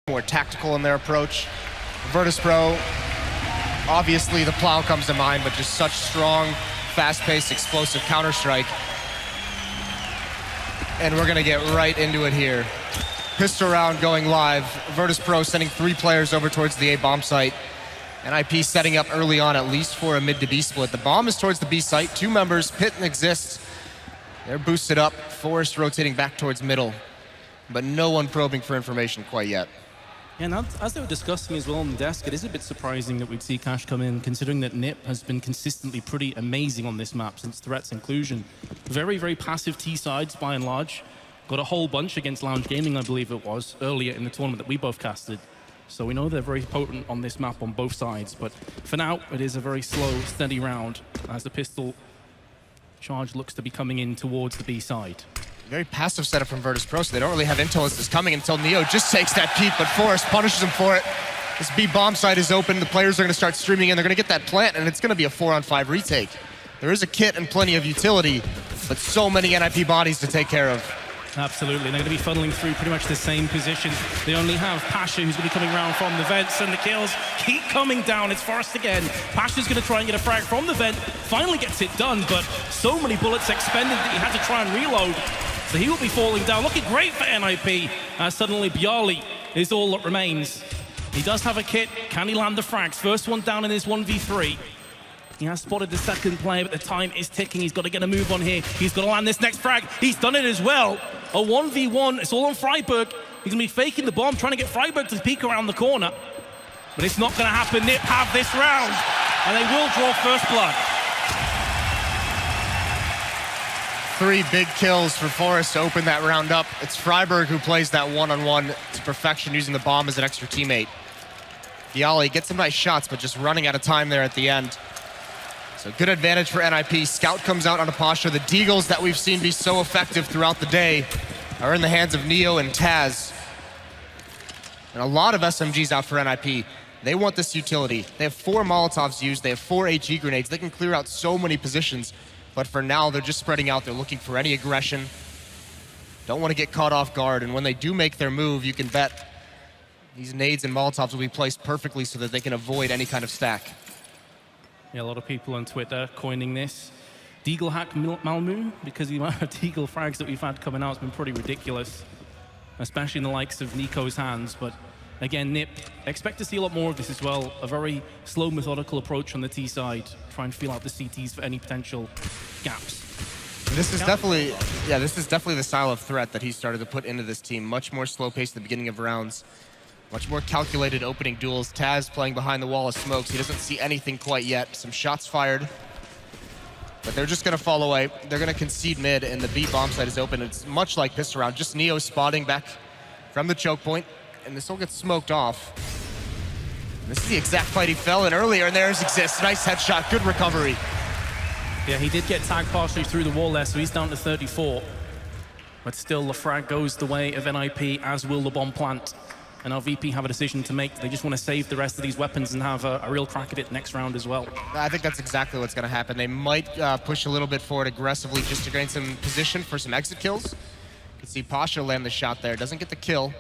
more tactical in their approach. Virtus.pro, obviously the plow comes to mind, but just such strong, fast-paced, explosive Counter-Strike. And we're gonna get right into it here. Pistol round going live. Virtus.pro sending 3 players over towards the A bomb site. NIP setting up early on, at least for a mid to B split. The bomb is towards the B site. 2 members, Pit and Exist. They're boosted up. Forest rotating back towards middle, but no one probing for information quite yet. Yeah, and as they were discussing as well on the desk, it is a bit surprising that we'd see Cash come in, considering that Nip has been consistently pretty amazing on this map since Threat's inclusion. Very, very passive T-sides by and large. Got a whole bunch against Lounge Gaming, I believe it was, earlier in the tournament that we both casted. So we know they're very potent on this map on both sides, but for now, it is a very slow, steady round as the pistol charge looks to be coming in towards the B side. Very passive setup from Virtus.pro, so they don't really have intel as this is coming until Neo just takes that peek, but Forrest punishes him for it. This B bomb site is open, the players are gonna start streaming in, they're gonna get that plant, and it's gonna be a 4-on-5 retake. There is a kit and plenty of utility, but so many NIP bodies to take care of. Absolutely, they're going to be funneling through pretty much the same position. They only have Pasha, who's going to be coming around from the vents, and the kills keep coming down. It's Forrest again. Pasha's going to try and get a frag from the vent, finally gets it done, but so many bullets expended that he had to try and reload. So he will be falling down. Looking great for NIP, as suddenly Bjarli is all that remains. He does have a kit. Can he land the frags? First one down in his 1v3. He has spotted the second player, but the time is ticking. He's got to get a move on here. He's got to land this next frag. He's done it as well. A 1v1. It's all on Freiburg. He's going to be faking the bomb, trying to get Freiburg to peek around the corner. But it's not going to happen. Nip have this round, and they will draw first blood. 3 big kills for Forrest to open that round up. It's Freiburg who plays that one-on-one to perfection, using the bomb as an extra teammate. Bjarli gets some nice shots, but just running out of time there at the end. So good advantage for NIP. Scout comes out on a Pasha. The Deagles that we've seen be so effective throughout the day are in the hands of Neo and Taz. And a lot of SMGs out for NIP. They want this utility. They have 4 Molotovs used. They have 4 HE grenades. They can clear out so many positions. But for now, they're just spreading out. They're looking for any aggression. Don't want to get caught off guard. And when they do make their move, you can bet these nades and Molotovs will be placed perfectly so that they can avoid any kind of stack. Yeah, a lot of people on Twitter coining this Deaglehack Malmo, because the amount of Deagle frags that we've had coming out has been pretty ridiculous, especially in the likes of Nico's hands. But again, Nip, expect to see a lot more of this as well. A very slow, methodical approach on the T side. Try and feel out the CTs for any potential gaps. This is definitely the style of threat that he started to put into this team. Much more slow pace at the beginning of rounds. Much more calculated opening duels. Taz playing behind the wall of smokes. He doesn't see anything quite yet. Some shots fired, but they're just gonna fall away. They're gonna concede mid, and the B bomb site is open. It's much like pistol round, just Neo spotting back from the choke point, and this all gets smoked off. This is the exact fight he fell in earlier, and there's Exist. Nice headshot, good recovery. Yeah, he did get tagged partially through the wall there, so he's down to 34. But still, the frag goes the way of NIP, as will the bomb plant. And our VP have a decision to make. They just want to save the rest of these weapons and have a real crack at it next round as well. I think that's exactly what's going to happen. They might push a little bit forward aggressively just to gain some position for some exit kills. You can see Pasha land the shot there. Doesn't get the kill.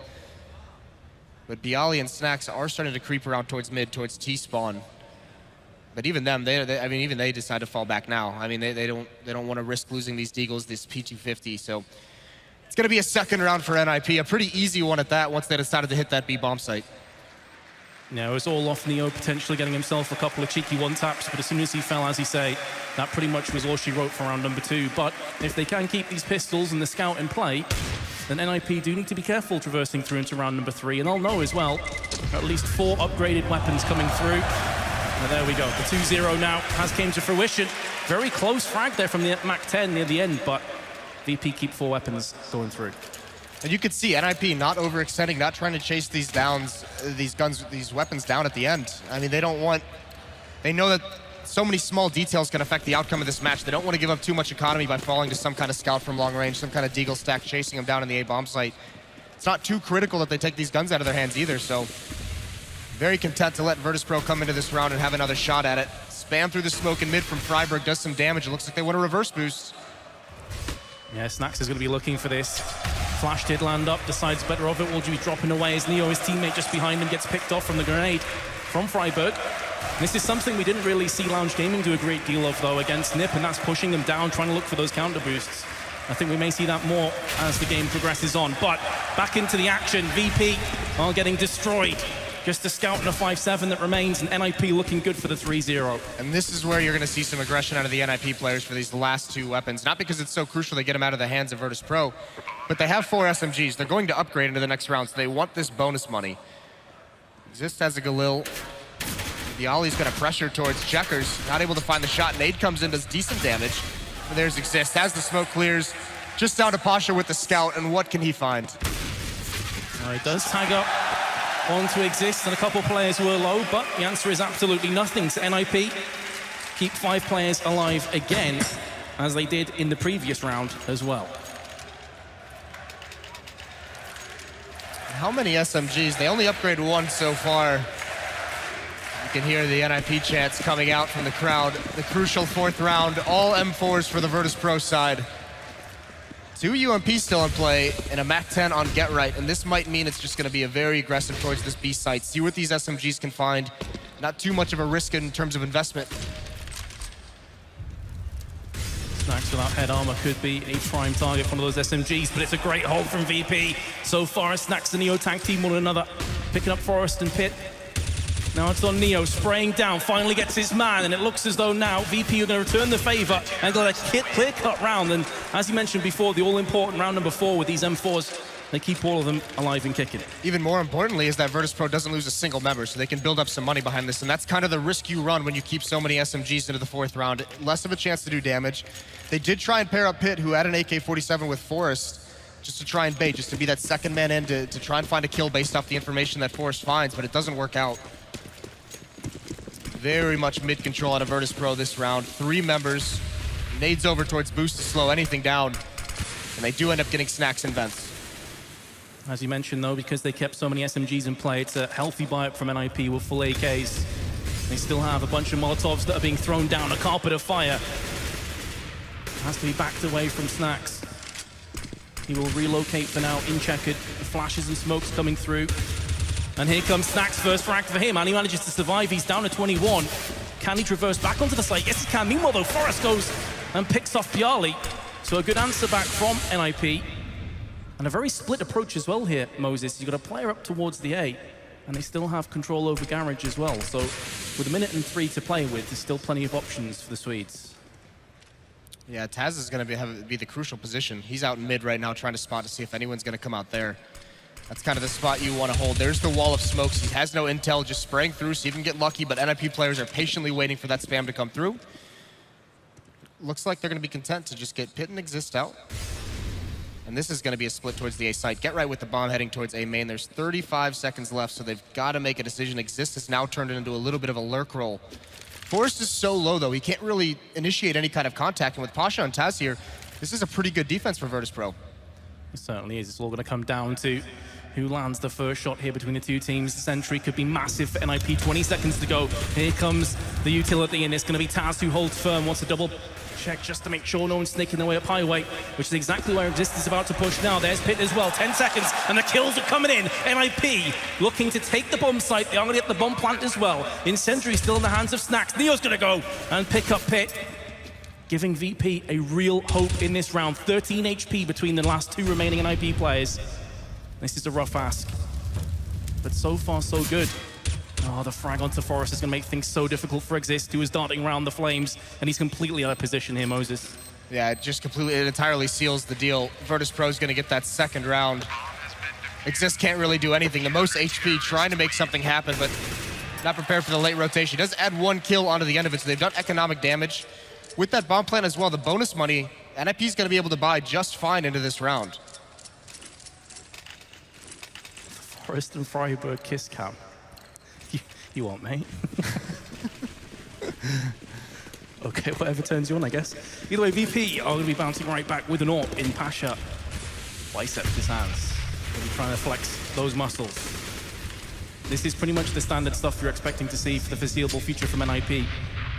But Bjarli and Snacks are starting to creep around towards mid, towards T-spawn. But even them, even they decide to fall back now. I mean, they don't want to risk losing these Deagles, this P250. So it's going to be a second round for NIP, a pretty easy one at that once they decided to hit that B bomb site. Yeah, it was all off Neo potentially getting himself a couple of cheeky one-taps, but as soon as he fell, as he say, that pretty much was all she wrote for round number 2. But if they can keep these pistols and the scout in play, then NIP do need to be careful traversing through into round number 3, and they'll know as well, at least 4 upgraded weapons coming through. And there we go, the 2-0 now has came to fruition. Very close frag there from the Mac 10 near the end, but VP keep 4 weapons going through. And you could see NIP not overextending, not trying to chase these downs, these weapons down at the end. I mean, they know that so many small details can affect the outcome of this match. They don't want to give up too much economy by falling to some kind of scout from long range, some kind of Deagle stack chasing them down in the A bomb site. It's not too critical that they take these guns out of their hands either, so very content to let Virtus.pro come into this round and have another shot at it. Spam through the smoke in mid from Freiburg does some damage. It looks like they want a reverse boost. Yeah, Snacks is going to be looking for this. Flash did land up, decides better of it, will be dropping away as Neo, his teammate just behind him, gets picked off from the grenade from Freiburg. This is something we didn't really see Lounge Gaming do a great deal of, though, against Nip, and that's pushing them down, trying to look for those counter boosts. I think we may see that more as the game progresses on. But back into the action, VP are getting destroyed. Just a scout and a 5-7 that remains, and NIP looking good for the 3-0. And this is where you're going to see some aggression out of the NIP players for these last two weapons. Not because it's so crucial to get them out of the hands of Virtus.pro, but they have 4 SMGs. They're going to upgrade into the next round, so they want this bonus money. Exist has a Galil. Viali's going to pressure towards Checkers. Not able to find the shot. Nade comes in, does decent damage. But there's Exist. As the smoke clears, just down to Pasha with the scout, and what can he find? He does tag up onto Exist, and a couple players were low, but the answer is absolutely nothing. So NIP keep 5 players alive again, as they did in the previous round as well. How many SMGs? They only upgraded 1 so far. You can hear the NIP chants coming out from the crowd. The crucial 4th round, all M4s for the Virtus.pro side. 2 UMP still in play, and a MAC-10 on Get Right, and this might mean it's just going to be a very aggressive towards this B site. See what these SMGs can find. Not too much of a risk in terms of investment. Snax without head armor could be a prime target for one of those SMGs, but it's a great hold from VP. So far, Snax and Neo tank team one another, picking up Forest and Pit. Now it's on Neo, spraying down, finally gets his man, and it looks as though now VP are going to return the favor and got a clear-cut round. And as you mentioned before, the all-important round number 4 with these M4s, they keep all of them alive and kicking. Even more importantly is that Virtus.pro doesn't lose a single member, so they can build up some money behind this, and that's kind of the risk you run when you keep so many SMGs into the 4th round. Less of a chance to do damage. They did try and pair up Pit, who had an AK-47 with Forrest, just to try and bait, just to be that second man in to try and find a kill based off the information that Forrest finds, but it doesn't work out. Very much mid-control out of Virtus.pro this round. 3 members. Nades over towards boost to slow anything down. And they do end up getting snacks and vents. As you mentioned, though, because they kept so many SMGs in play, it's a healthy buy-up from NIP with full AKs. They still have a bunch of Molotovs that are being thrown down, a carpet of fire. Has to be backed away from Snacks. He will relocate for now in checkered. The flashes and smokes coming through. And here comes Snacks, first frag for him, and he manages to survive. He's down to 21. Can he traverse back onto the site? Yes, he can. Meanwhile, though, Forrest goes and picks off Bialy. So a good answer back from NIP. And a very split approach as well here, Moses. You've got a player up towards the A, and they still have control over Garage as well. So with 1 minute and 3 to play with, there's still plenty of options for the Swedes. Yeah, Taz is going to be the crucial position. He's out in mid right now trying to spot to see if anyone's going to come out there. That's kind of the spot you want to hold. There's the wall of smokes. He has no intel, just spraying through, so you can get lucky, but NIP players are patiently waiting for that spam to come through. Looks like they're going to be content to just get Pit and Exist out. And this is going to be a split towards the A site. Get Right with the bomb heading towards A main. There's 35 seconds left, so they've got to make a decision. Exist has now turned it into a little bit of a lurk roll. Forrest is so low, though. He can't really initiate any kind of contact. And with Pasha and Taz here, this is a pretty good defense for Virtus.pro. It certainly is. It's all going to come down to who lands the first shot here between the two teams. The sentry could be massive for NIP. 20 seconds to go. Here comes the utility, and it's going to be Taz who holds firm. Wants a double check just to make sure no one's snaking their way up highway, which is exactly where Exist is about to push now. There's Pit as well. 10 seconds, and the kills are coming in. NIP looking to take the bomb site. They are going to get the bomb plant as well. Incendiary still in the hands of Snacks. Neo's going to go and pick up Pit, giving VP a real hope in this round. 13 HP between the last 2 remaining NIP players. This is a rough ask, but so far so good. Oh, the frag onto Forrest is going to make things so difficult for Exist, who is darting around the flames, and he's completely out of position here, Moses. Yeah, it entirely seals the deal. Virtus.pro is going to get that second round. Exist can't really do anything. The most HP trying to make something happen, but not prepared for the late rotation. He does add 1 kill onto the end of it, so they've done economic damage. With that bomb plant as well, the bonus money, NIP is going to be able to buy just fine into this round. Forrest and Freiburg kiss cam. You want, mate? Okay, whatever turns you on, I guess. Either way, VP are going to be bouncing right back with an AWP in Pasha. Biceps his hands. He'll be trying to flex those muscles. This is pretty much the standard stuff you're expecting to see for the foreseeable future from NIP. And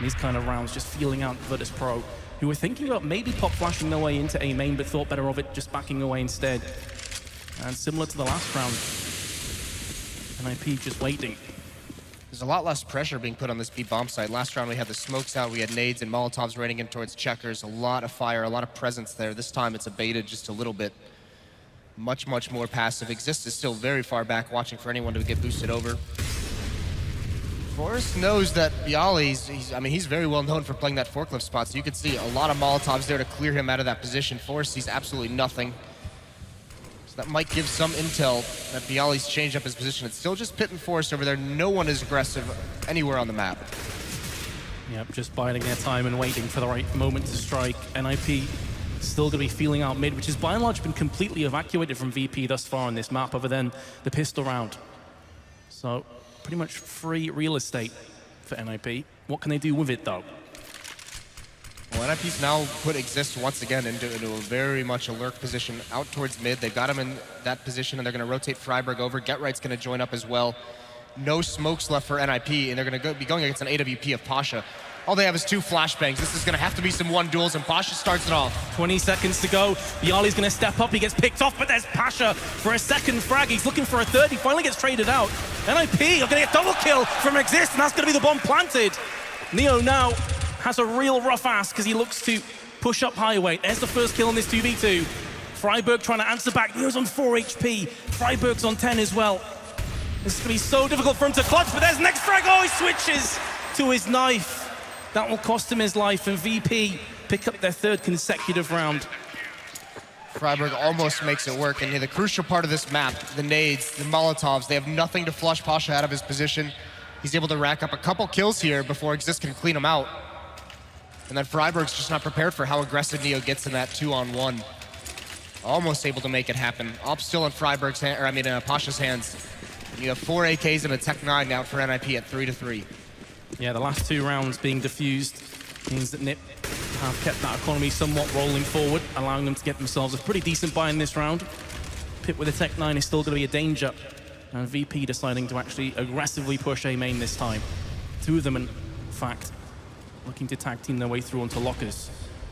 these kind of rounds, just feeling out Virtus.pro, who were thinking about maybe pop flashing their way into A main, but thought better of it just backing away instead. And similar to the last round, NIP just waiting. There's a lot less pressure being put on this B bomb site. Last round we had the smokes out, we had nades and Molotovs raining in towards checkers. A lot of fire, a lot of presence there. This time it's abated just a little bit. Much, much more passive. Exist is still very far back, watching for anyone to get boosted over. Forrest knows that Bialy, I mean, he's very well known for playing that forklift spot, so you could see a lot of Molotovs there to clear him out of that position. Forrest sees absolutely nothing. So that might give some intel that Bialy's changed up his position. It's still just Pit and Forrest over there. No one is aggressive anywhere on the map. Yep, just biding their time and waiting for the right moment to strike. NIP still going to be feeling out mid, which has by and large been completely evacuated from VP thus far on this map, other than the pistol round. So pretty much free real estate for NIP. What can they do with it, though? Well, NIP's now put Exist once again into a very much a lurk position out towards mid. They've got him in that position, and they're going to rotate Freiburg over. GetRight's going to join up as well. No smokes left for NIP, and they're going to be going against an AWP of Pasha. All they have is 2 flashbangs. This is going to have to be some 1 duels, and Pasha starts it off. 20 seconds to go. Bialy's going to step up. He gets picked off, but there's Pasha for a second frag. He's looking for a third. He finally gets traded out. NIP are going to get double kill from Exist, and that's going to be the bomb planted. Neo now has a real rough ass because he looks to push up highway. There's the first kill in this 2v2. Freiburg trying to answer back. Neo's on 4 HP. Freiburg's on 10 as well. This is going to be so difficult for him to clutch, but there's the next frag. Oh, he switches to his knife. That will cost him his life, and VP pick up their 3rd consecutive round. Freiburg almost makes it work, and the crucial part of this map, the nades, the Molotovs, they have nothing to flush Pasha out of his position. He's able to rack up a couple kills here before Exist can clean him out. And then Freiburg's just not prepared for how aggressive Neo gets in that 2-on-1. Almost able to make it happen. Op still in Freiburg's hand, or I mean Pasha's hands. And you have 4 AKs and a Tech 9 out for NIP at 3-3. Yeah, the last 2 rounds being diffused means that NIP have kept that economy somewhat rolling forward, allowing them to get themselves a pretty decent buy in this round. Pit with a Tech 9 is still going to be a danger, and VP deciding to actually aggressively push A main this time. 2 of them, in fact, looking to tag team their way through onto lockers.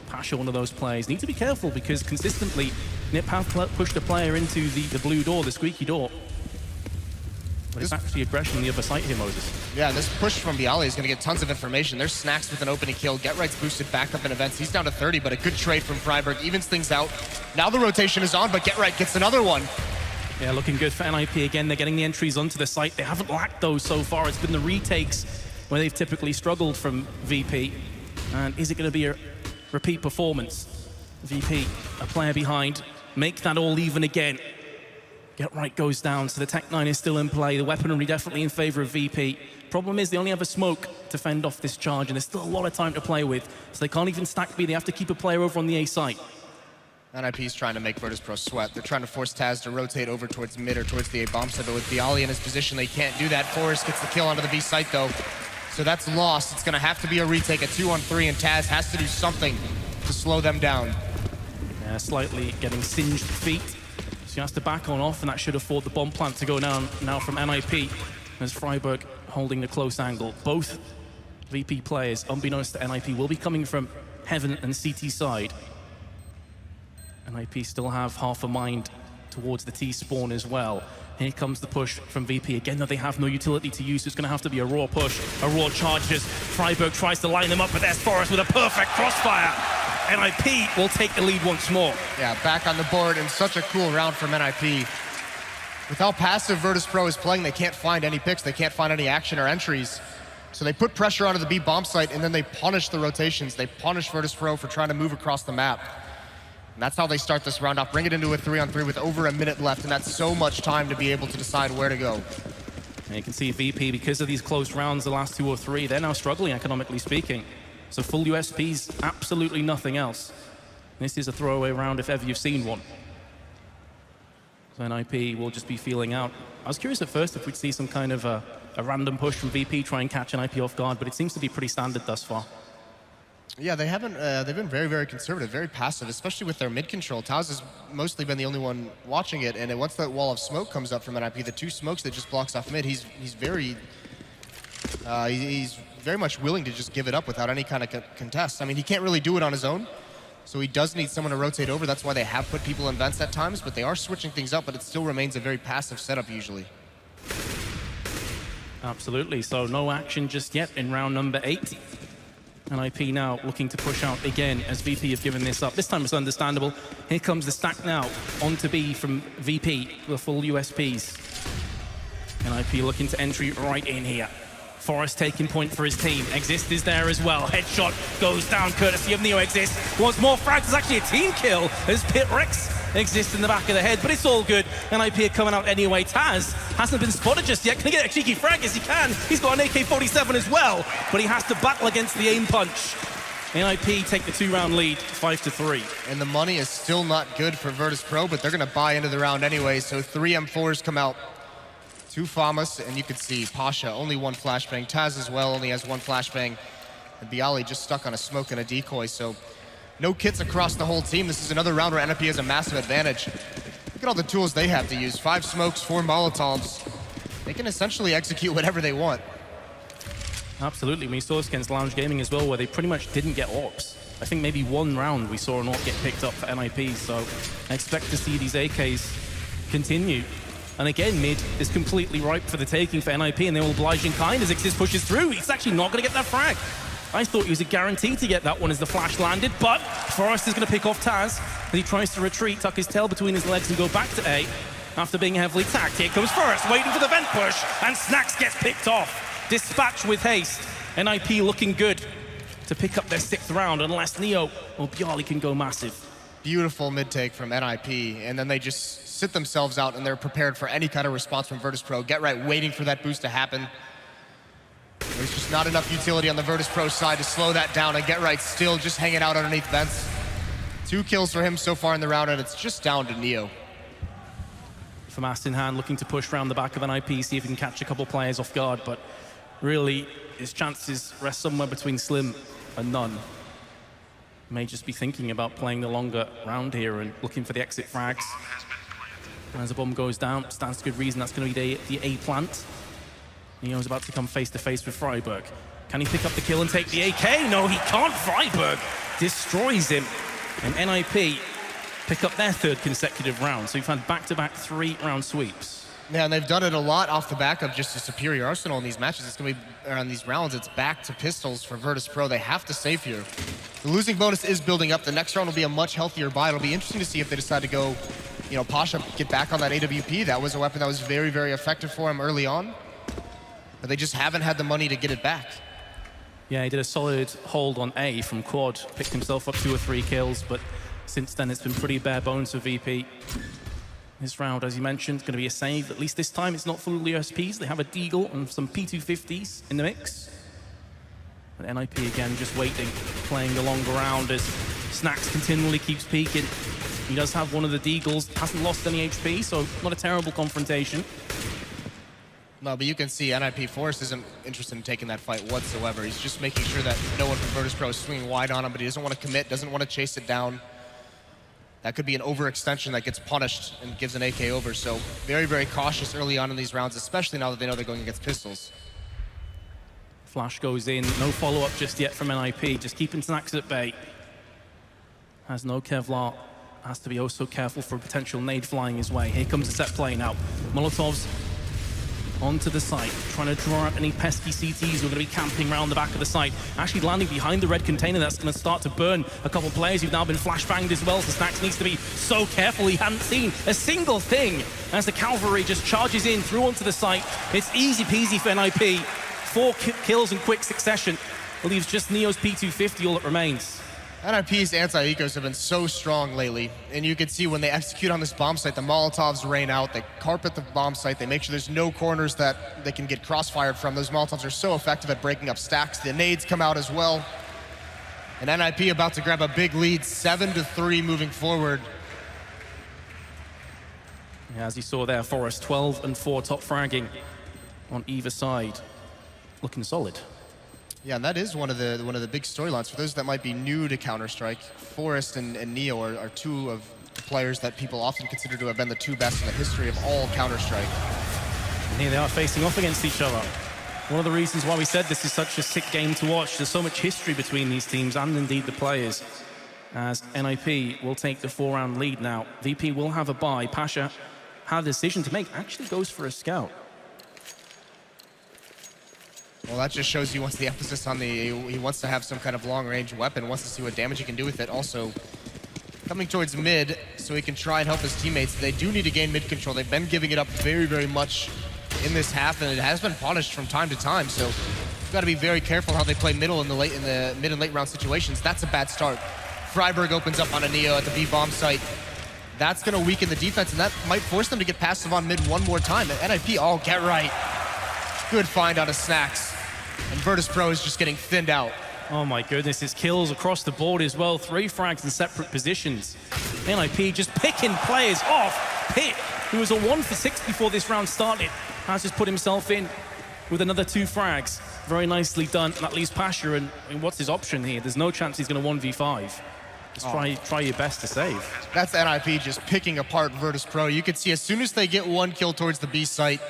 Pasha, one of those players. Need to be careful because consistently NIP have pushed a player into the blue door, the squeaky door. But it's actually aggression on the other side here, Moses. Yeah, this push from Bialy is going to get tons of information. There's Snacks with an opening kill. GetRight's boosted back up in events. He's down to 30, but a good trade from Freiburg. Evens things out. Now the rotation is on, but GetRight gets another one. Yeah, looking good for NIP again. They're getting the entries onto the site. They haven't lacked those so far. It's been the retakes where they've typically struggled from VP. And is it going to be a repeat performance? VP, a player behind. Make that all even again. GetRight goes down, so the Tech 9 is still in play. The weaponry definitely in favor of VP. Problem is they only have a smoke to fend off this charge, and there's still a lot of time to play with. So they can't even stack B. They have to keep a player over on the A site. NIP's trying to make Virtus.pro sweat. They're trying to force Taz to rotate over towards mid or towards the A bomb site, but with Bialy in his position, they can't do that. Forrest gets the kill onto the B site, though. So that's lost. It's going to have to be a retake, a 2-on-3, and Taz has to do something to slow them down. Yeah, slightly getting singed feet. So he has to back on off, and that should afford the bomb plant to go down now from NIP, as Freiburg holding the close angle. Both VP players, unbeknownst to NIP, will be coming from Heaven and CT side. NIP still have half a mind towards the T spawn as well. Here comes the push from VP. Again, though, they have no utility to use, so it's going to have to be a raw push, a raw charge. As Freiburg tries to line them up, but there's Forrest with a perfect crossfire. NIP will take the lead once more. Yeah, back on the board, and such a cool round from NIP. With how passive Virtus.pro is playing, they can't find any picks, they can't find any action or entries. So they put pressure onto the B bomb site, and then they punish the rotations. They punish Virtus.pro for trying to move across the map. And that's how they start this round off. Bring it into a 3-on-3 with over a minute left, and that's so much time to be able to decide where to go. And you can see VP, because of these close rounds, the last 2 or 3, they're now struggling, economically speaking. So full USPs, absolutely nothing else. This is a throwaway round if ever you've seen one. So NIP will just be feeling out. I was curious at first if we'd see some kind of a random push from VP, try and catch NIP off guard, but it seems to be pretty standard thus far. Yeah, they haven't. They've been very, very conservative, very passive, especially with their mid control. Taz has mostly been the only one watching it, and once that wall of smoke comes up from NIP, the 2 smokes that just blocks off mid, he's very much willing to just give it up without any kind of contest. I mean, he can't really do it on his own, So he does need someone to rotate over. That's why they have put people in vents at times, but they are switching things up, but it still remains a very passive setup usually. Absolutely, so no action just yet in round number 8. NIP now looking to push out again as VP have given this up. This time it's understandable. Here comes the stack now onto B from VP, the full USPs. NIP looking to entry right in here. Forest taking point for his team. Exist is there as well. Headshot goes down courtesy of Neo Exist. Wants more frags. It's actually a team kill as Pit Rex exists in the back of the head, but it's all good. NIP are coming out anyway. Taz hasn't been spotted just yet. Can he get a cheeky frag? Yes, he can. He's got an AK-47 as well, but he has to battle against the aim punch. NIP take the 2-round lead, 5-3. And the money is still not good for Virtus.pro, but they're going to buy into the round anyway, so 3 M4s come out. 2 Pyjamas, and you can see Pasha, only 1 flashbang. Taz as well, only has 1 flashbang. And Bialy just stuck on a smoke and a decoy, so no kits across the whole team. This is another round where NIP has a massive advantage. Look at all the tools they have to use. 5 smokes, 4 Molotovs. They can essentially execute whatever they want. Absolutely, we saw this against Lounge Gaming as well, where they pretty much didn't get AWPs. I think maybe 1 round we saw an AWP get picked up for NIP, so I expect to see these AKs continue. And again, mid is completely ripe for the taking for NIP, and they will oblige in kind as Exist pushes through. He's actually not going to get that frag. I thought he was a guarantee to get that one as the flash landed, but Forrest is going to pick off Taz, and he tries to retreat, tuck his tail between his legs and go back to A after being heavily tagged. Here comes Forrest, waiting for the vent push, and Snacks gets picked off. Dispatch with haste. NIP looking good to pick up their 6th round, unless Neo or Bialy can go massive. Beautiful mid-take from NIP, and then they just sit themselves out and they're prepared for any kind of response from Virtus.pro. Get right, waiting for that boost to happen. There's just not enough utility on the Virtus.pro side to slow that down, and Get right still just hanging out underneath vents. 2 kills for him so far in the round, and it's just down to Neo. FAMAS in hand, looking to push around the back of NIP, see if he can catch a couple players off guard, but really his chances rest somewhere between slim and none. May just be thinking about playing the longer round here and looking for the exit frags. And as the bomb goes down, stands to good reason that's going to be the A plant. Neo's about to come face to face with Freiburg. Can he pick up the kill and take the AK? No, he can't. Freiburg destroys him. And NIP pick up their 3rd consecutive round. So we've had back-to-back 3-round sweeps. Yeah, and they've done it a lot off the back of just a superior arsenal in these matches. It's going to be, on these rounds, it's back to pistols for Virtus.pro. They have to save here. The losing bonus is building up. The next round will be a much healthier buy. It'll be interesting to see if they decide to go, you know, Pasha get back on that AWP. That was a weapon that was very, very effective for him early on. But they just haven't had the money to get it back. Yeah, he did a solid hold on A from Quad. Picked himself up 2 or 3 kills, but since then it's been pretty bare bones for VP. This round, as you mentioned, is going to be a save. At least this time it's not full USPs. They have a Deagle and some P250s in the mix. But NIP again just waiting, playing the longer round as Snacks continually keeps peeking. He does have one of the Deagles, hasn't lost any HP, so not a terrible confrontation. No, but you can see NIP Forrest isn't interested in taking that fight whatsoever. He's just making sure that no one from Virtus.pro is swinging wide on him, but he doesn't want to commit, doesn't want to chase it down. That could be an overextension that gets punished and gives an AK over, so very, very cautious early on in these rounds, especially now that they know they're going against pistols. Flash goes in, no follow-up just yet from NIP, just keeping Snacks at bay. Has no Kevlar, has to be also careful for a potential nade flying his way. Here comes the set play now. Molotovs onto the site, trying to draw out any pesky CTs who are going to be camping around the back of the site. Actually landing behind the red container, that's going to start to burn a couple players who've now been flashbanged as well, so Snacks needs to be so careful. He hadn't seen a single thing as the cavalry just charges in through onto the site. It's easy peasy for NIP. 4 kills in quick succession. Leaves just Neo's P250 all that remains. NIP's anti-ecos have been so strong lately, and you can see when they execute on this bomb site, the Molotovs rain out, they carpet the bomb site, they make sure there's no corners that they can get crossfired from. Those Molotovs are so effective at breaking up stacks. The nades come out as well. And NIP about to grab a big lead, 7-3 moving forward. Yeah, as you saw there, Forrest 12 and 4 top fragging on either side. Looking solid. Yeah, and that is one of the big storylines. For those that might be new to Counter-Strike, Forrest and Neo are 2 of the players that people often consider to have been the 2 best in the history of all Counter-Strike. And here they are facing off against each other. One of the reasons why we said this is such a sick game to watch. There's so much history between these teams and indeed the players. as NIP will take the 4-round lead now. VP will have a bye. Pasha had a decision to make, actually goes for a scout. Well, that just shows he wants the emphasis on he wants to have some kind of long-range weapon, wants to see what damage he can do with it. Also, coming towards mid, so he can try and help his teammates. They do need to gain mid control. They've been giving it up very, very much in this half, and it has been punished from time to time. So you've got to be very careful how they play middle in the mid and late round situations. That's a bad start. Freiburg opens up on a Neo at the B bomb site. That's going to weaken the defense, and that might force them to get passive on mid one more time. And NIP, oh, get right. Good find out of Snacks. And Virtus.pro is just getting thinned out. Oh my goodness, it's kills across the board as well. 3 frags in separate positions. NIP just picking players off. Pit, who was a 1 for 6 before this round started, has just put himself in with another 2 frags. Very nicely done. And that leaves Pasha, and I mean, what's his option here? There's no chance he's going to 1v5. Just try your best to save. That's NIP just picking apart Virtus.pro. You can see as soon as they get 1 kill towards the B site,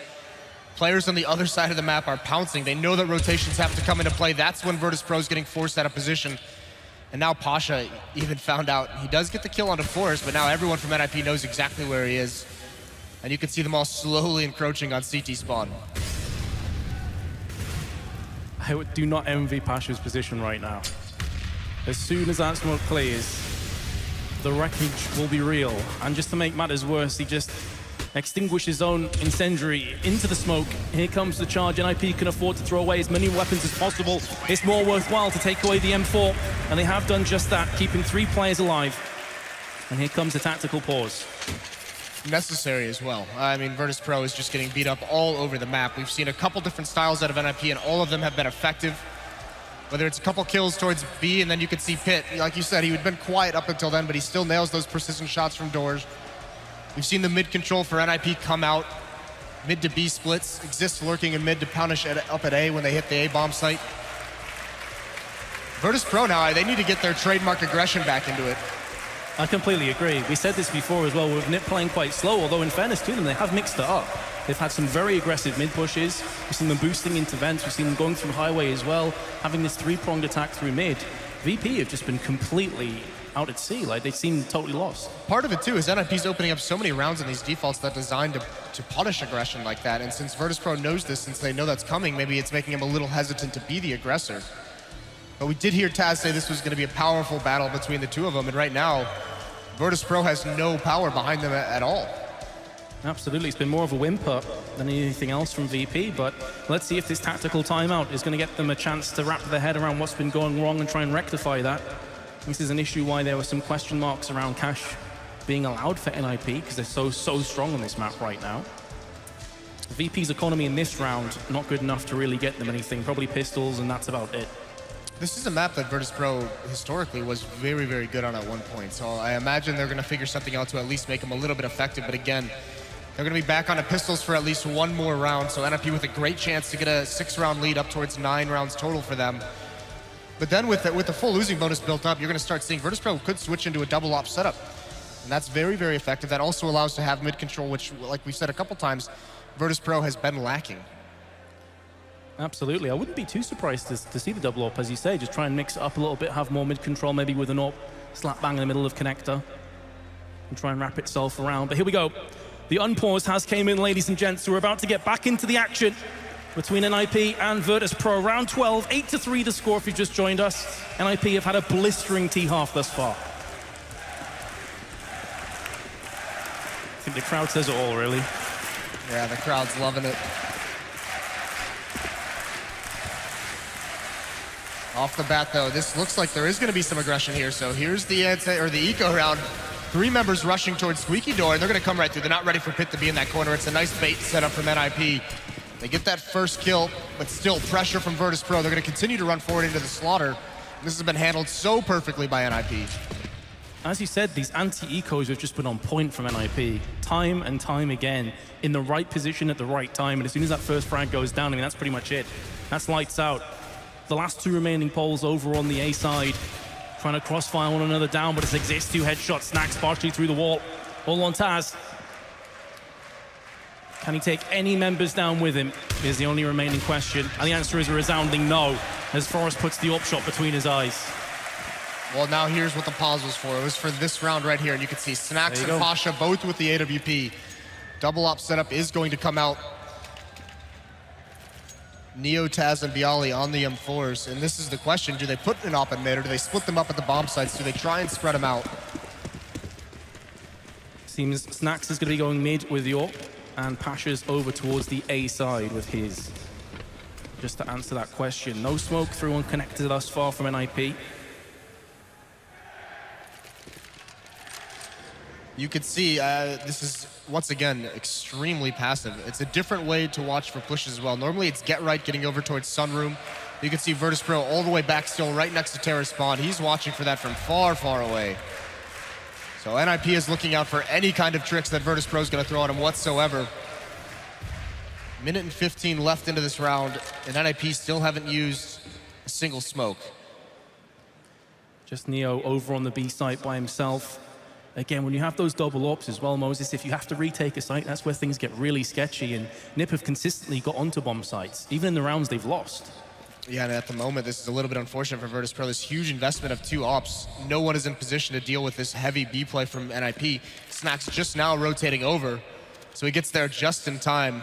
players on the other side of the map are pouncing. They know that rotations have to come into play. That's when Virtus.pro is getting forced out of position. And now Pasha even found out. He does get the kill onto Forrest, but now everyone from NIP knows exactly where he is. And you can see them all slowly encroaching on CT spawn. I do not envy Pasha's position right now. As soon as that smoke clears, the wreckage will be real. And just to make matters worse, he just extinguished his own incendiary into the smoke. Here comes the charge. NIP can afford to throw away as many weapons as possible. It's more worthwhile to take away the M4, and they have done just that, keeping 3 players alive. And here comes the tactical pause. Necessary as well. I mean, Virtus.pro is just getting beat up all over the map. We've seen a couple different styles out of NIP, and all of them have been effective. Whether it's a couple kills towards B, and then you can see Pit. Like you said, he had been quiet up until then, but he still nails those precision shots from doors. We've seen the mid control for NIP come out. Mid to B splits exist lurking in mid to punish up at A when they hit the A bomb site. Virtus.pro now, they need to get their trademark aggression back into it. I completely agree. We said this before as well, with NIP playing quite slow, although in fairness to them, they have mixed it up. They've had some very aggressive mid pushes. We've seen them boosting into vents. We've seen them going through highway as well, having this 3-pronged attack through mid. VP have just been completely out at sea. Like, they seem totally lost. Part of it too is NIP's opening up so many rounds in these defaults that are designed to punish aggression like that. And since Virtus.pro knows this, since they know that's coming, maybe it's making him a little hesitant to be the aggressor. But we did hear Taz say this was going to be a powerful battle between the two of them, and right now, Virtus.pro has no power behind them at all. Absolutely, it's been more of a whimper than anything else from VP, but let's see if this tactical timeout is going to get them a chance to wrap their head around what's been going wrong and try and rectify that. This is an issue why there were some question marks around Cash being allowed for NIP, because they're so strong on this map right now. VP's economy in this round, not good enough to really get them anything, probably pistols, and that's about it. This is a map that Virtus.pro historically was very, very good on at one point, so I imagine they're going to figure something out to at least make them a little bit effective, but again, they're going to be back on the pistols for at least 1 more round, so NIP with a great chance to get a 6-round lead up towards 9 rounds total for them. But then with the full losing bonus built up, you're going to start seeing Virtus.pro could switch into a double op setup. And that's very, very effective. That also allows to have mid control, which, like we've said a couple times, Virtus.pro has been lacking. Absolutely. I wouldn't be too surprised to see the double op, as you say. Just try and mix it up a little bit, have more mid control, maybe with an op, slap bang in the middle of connector, and try and wrap itself around. But here we go. The unpaused has came in, ladies and gents. So we're about to get back into the action between NIP and Virtus.pro. Round 12, 8-3 the score if you've just joined us. NIP have had a blistering T-half thus far. I think the crowd says it all, really. Yeah, the crowd's loving it. Off the bat, though, this looks like there is going to be some aggression here. So here's the eco round. 3 members rushing towards Squeaky Door, and they're going to come right through. They're not ready for Pit to be in that corner. It's a nice bait setup from NIP. They get that first kill, but still pressure from Virtus.pro. They're going to continue to run forward into the slaughter. This has been handled so perfectly by NIP. As you said, these anti-ecos have just been on point from NIP. Time and time again, in the right position at the right time. And as soon as that first frag goes down, I mean, that's pretty much it. That's lights out. The last 2 remaining poles over on the A side, trying to crossfire one another down, but it exists 2 headshots. Snacks partially through the wall. All on Taz. Can he take any members down with him is the only remaining question. And the answer is a resounding no, as Forrest puts the up shot between his eyes. Well, now here's what the pause was for. It was for this round right here, and you can see Snacks and Pasha both with the AWP. Double op setup is going to come out. Neo, Taz, and Bialy on the M4s, and this is the question. Do they put an op in mid, or do they split them up at the bomb sites? Do they try and spread them out? Seems Snacks is going to be going mid with the AWP, and Pasha's over towards the A side with his. Just to answer that question, no smoke through unconnected thus far from NIP. You can see this is, once again, extremely passive. It's a different way to watch for pushes as well. Normally it's Get Right getting over towards Sunroom. You can see Virtus.pro all the way back still right next to Terra's spawn. He's watching for that from far, far away. So NIP is looking out for any kind of tricks that Virtus.pro is going to throw at him whatsoever. Minute and 15 left into this round, and NIP still haven't used a single smoke. Just Neo over on the B site by himself. Again, when you have those double ops as well, Moses, if you have to retake a site, that's where things get really sketchy, and NIP have consistently got onto bomb sites, even in the rounds they've lost. Yeah, and at the moment, this is a little bit unfortunate for Virtus.pro. This huge investment of 2 ops. No one is in position to deal with this heavy B play from NIP. Snacks just now rotating over, so he gets there just in time.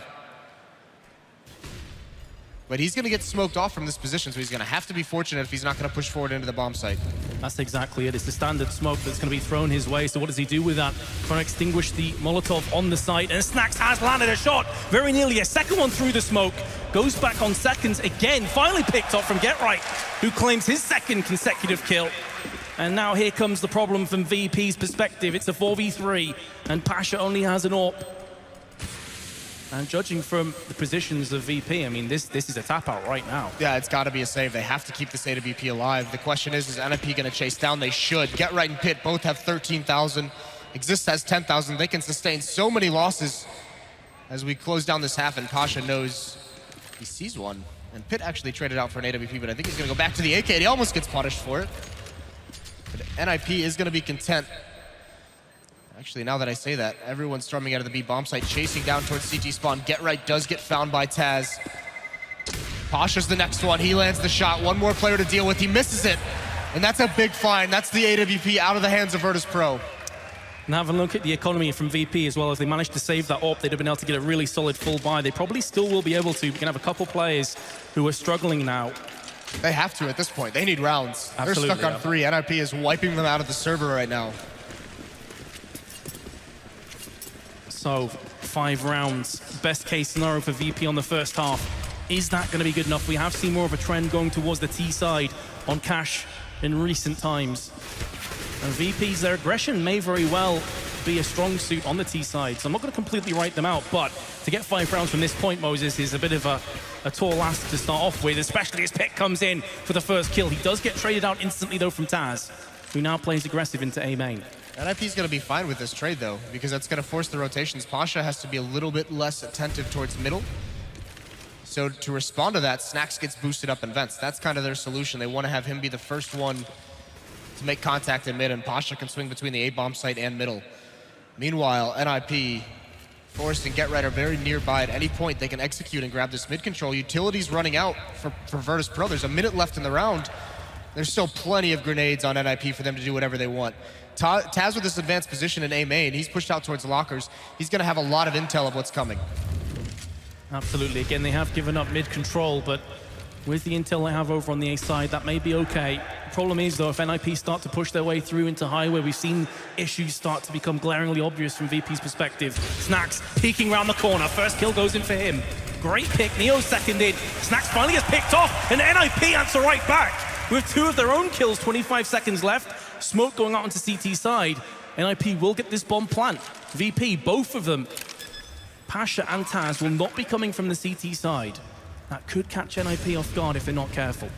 But he's going to get smoked off from this position, so he's going to have to be fortunate if he's not going to push forward into the bomb site. That's exactly it. It's the standard smoke that's going to be thrown his way. So what does he do with that? Trying to extinguish the Molotov on the site. And Snacks has landed a shot. Very nearly a second one through the smoke. Goes back on seconds again. Finally picked up from Get Right, who claims his second consecutive kill. And now here comes the problem from VP's perspective. It's a 4v3, and Pasha only has an AWP. And judging from the positions of VP, I mean, this is a tap out right now. Yeah, it's got to be a save. They have to keep this AWP alive. The question is NIP going to chase down? They should. Get Right and Pit both have 13,000. Exist has 10,000. They can sustain so many losses as we close down this half, and Pasha knows he sees one. And Pit actually traded out for an AWP, but I think he's going to go back to the AK. He almost gets punished for it. But NIP is going to be content. Actually, now that I say that, everyone's storming out of the B bomb site, chasing down towards CT spawn. Get Right does get found by Taz. Pasha's the next one. He lands the shot. One more player to deal with. He misses it. And that's a big find. That's the AWP out of the hands of Virtus.pro. And have a look at the economy from VP as well. As they managed to save that AWP, they'd have been able to get a really solid full buy. They probably still will be able to. We can have a couple players who are struggling now. They have to at this point. They need rounds. Absolutely, they're stuck on 3. NIP is wiping them out of the server right now. So 5 rounds, best case scenario for VP on the first half. Is that going to be good enough? We have seen more of a trend going towards the T side on Cash in recent times. And VP's, their aggression may very well be a strong suit on the T side. So I'm not going to completely write them out, but to get 5 rounds from this point, Moses, is a bit of a tall ask to start off with, especially as Pitt comes in for the first kill. He does get traded out instantly though from Taz, who now plays aggressive into A main. NIP's going to be fine with this trade, though, because that's going to force the rotations. Pasha has to be a little bit less attentive towards middle. So to respond to that, Snacks gets boosted up in vents. That's kind of their solution. They want to have him be the first one to make contact in mid, and Pasha can swing between the A bomb site and middle. Meanwhile, NIP, Forrest, and Get Right are very nearby. At any point, they can execute and grab this mid control. Utility's running out for Virtus.pro. There's a minute left in the round. There's still plenty of grenades on NIP for them to do whatever they want. Taz with this advanced position in A main, he's pushed out towards lockers. He's going to have a lot of intel of what's coming. Absolutely. Again, they have given up mid control, but with the intel they have over on the A side, that may be okay. The problem is, though, if NIP start to push their way through into high, where we've seen issues start to become glaringly obvious from VP's perspective. Snacks peeking around the corner. First kill goes in for him. Great pick. Neo's seconded. Snacks finally gets picked off, and NIP answer right back. With 2 of their own kills, 25 seconds left. Smoke going out onto CT side. NIP will get this bomb plant. VP, both of them. Pasha and Taz will not be coming from the CT side. That could catch NIP off guard if they're not careful.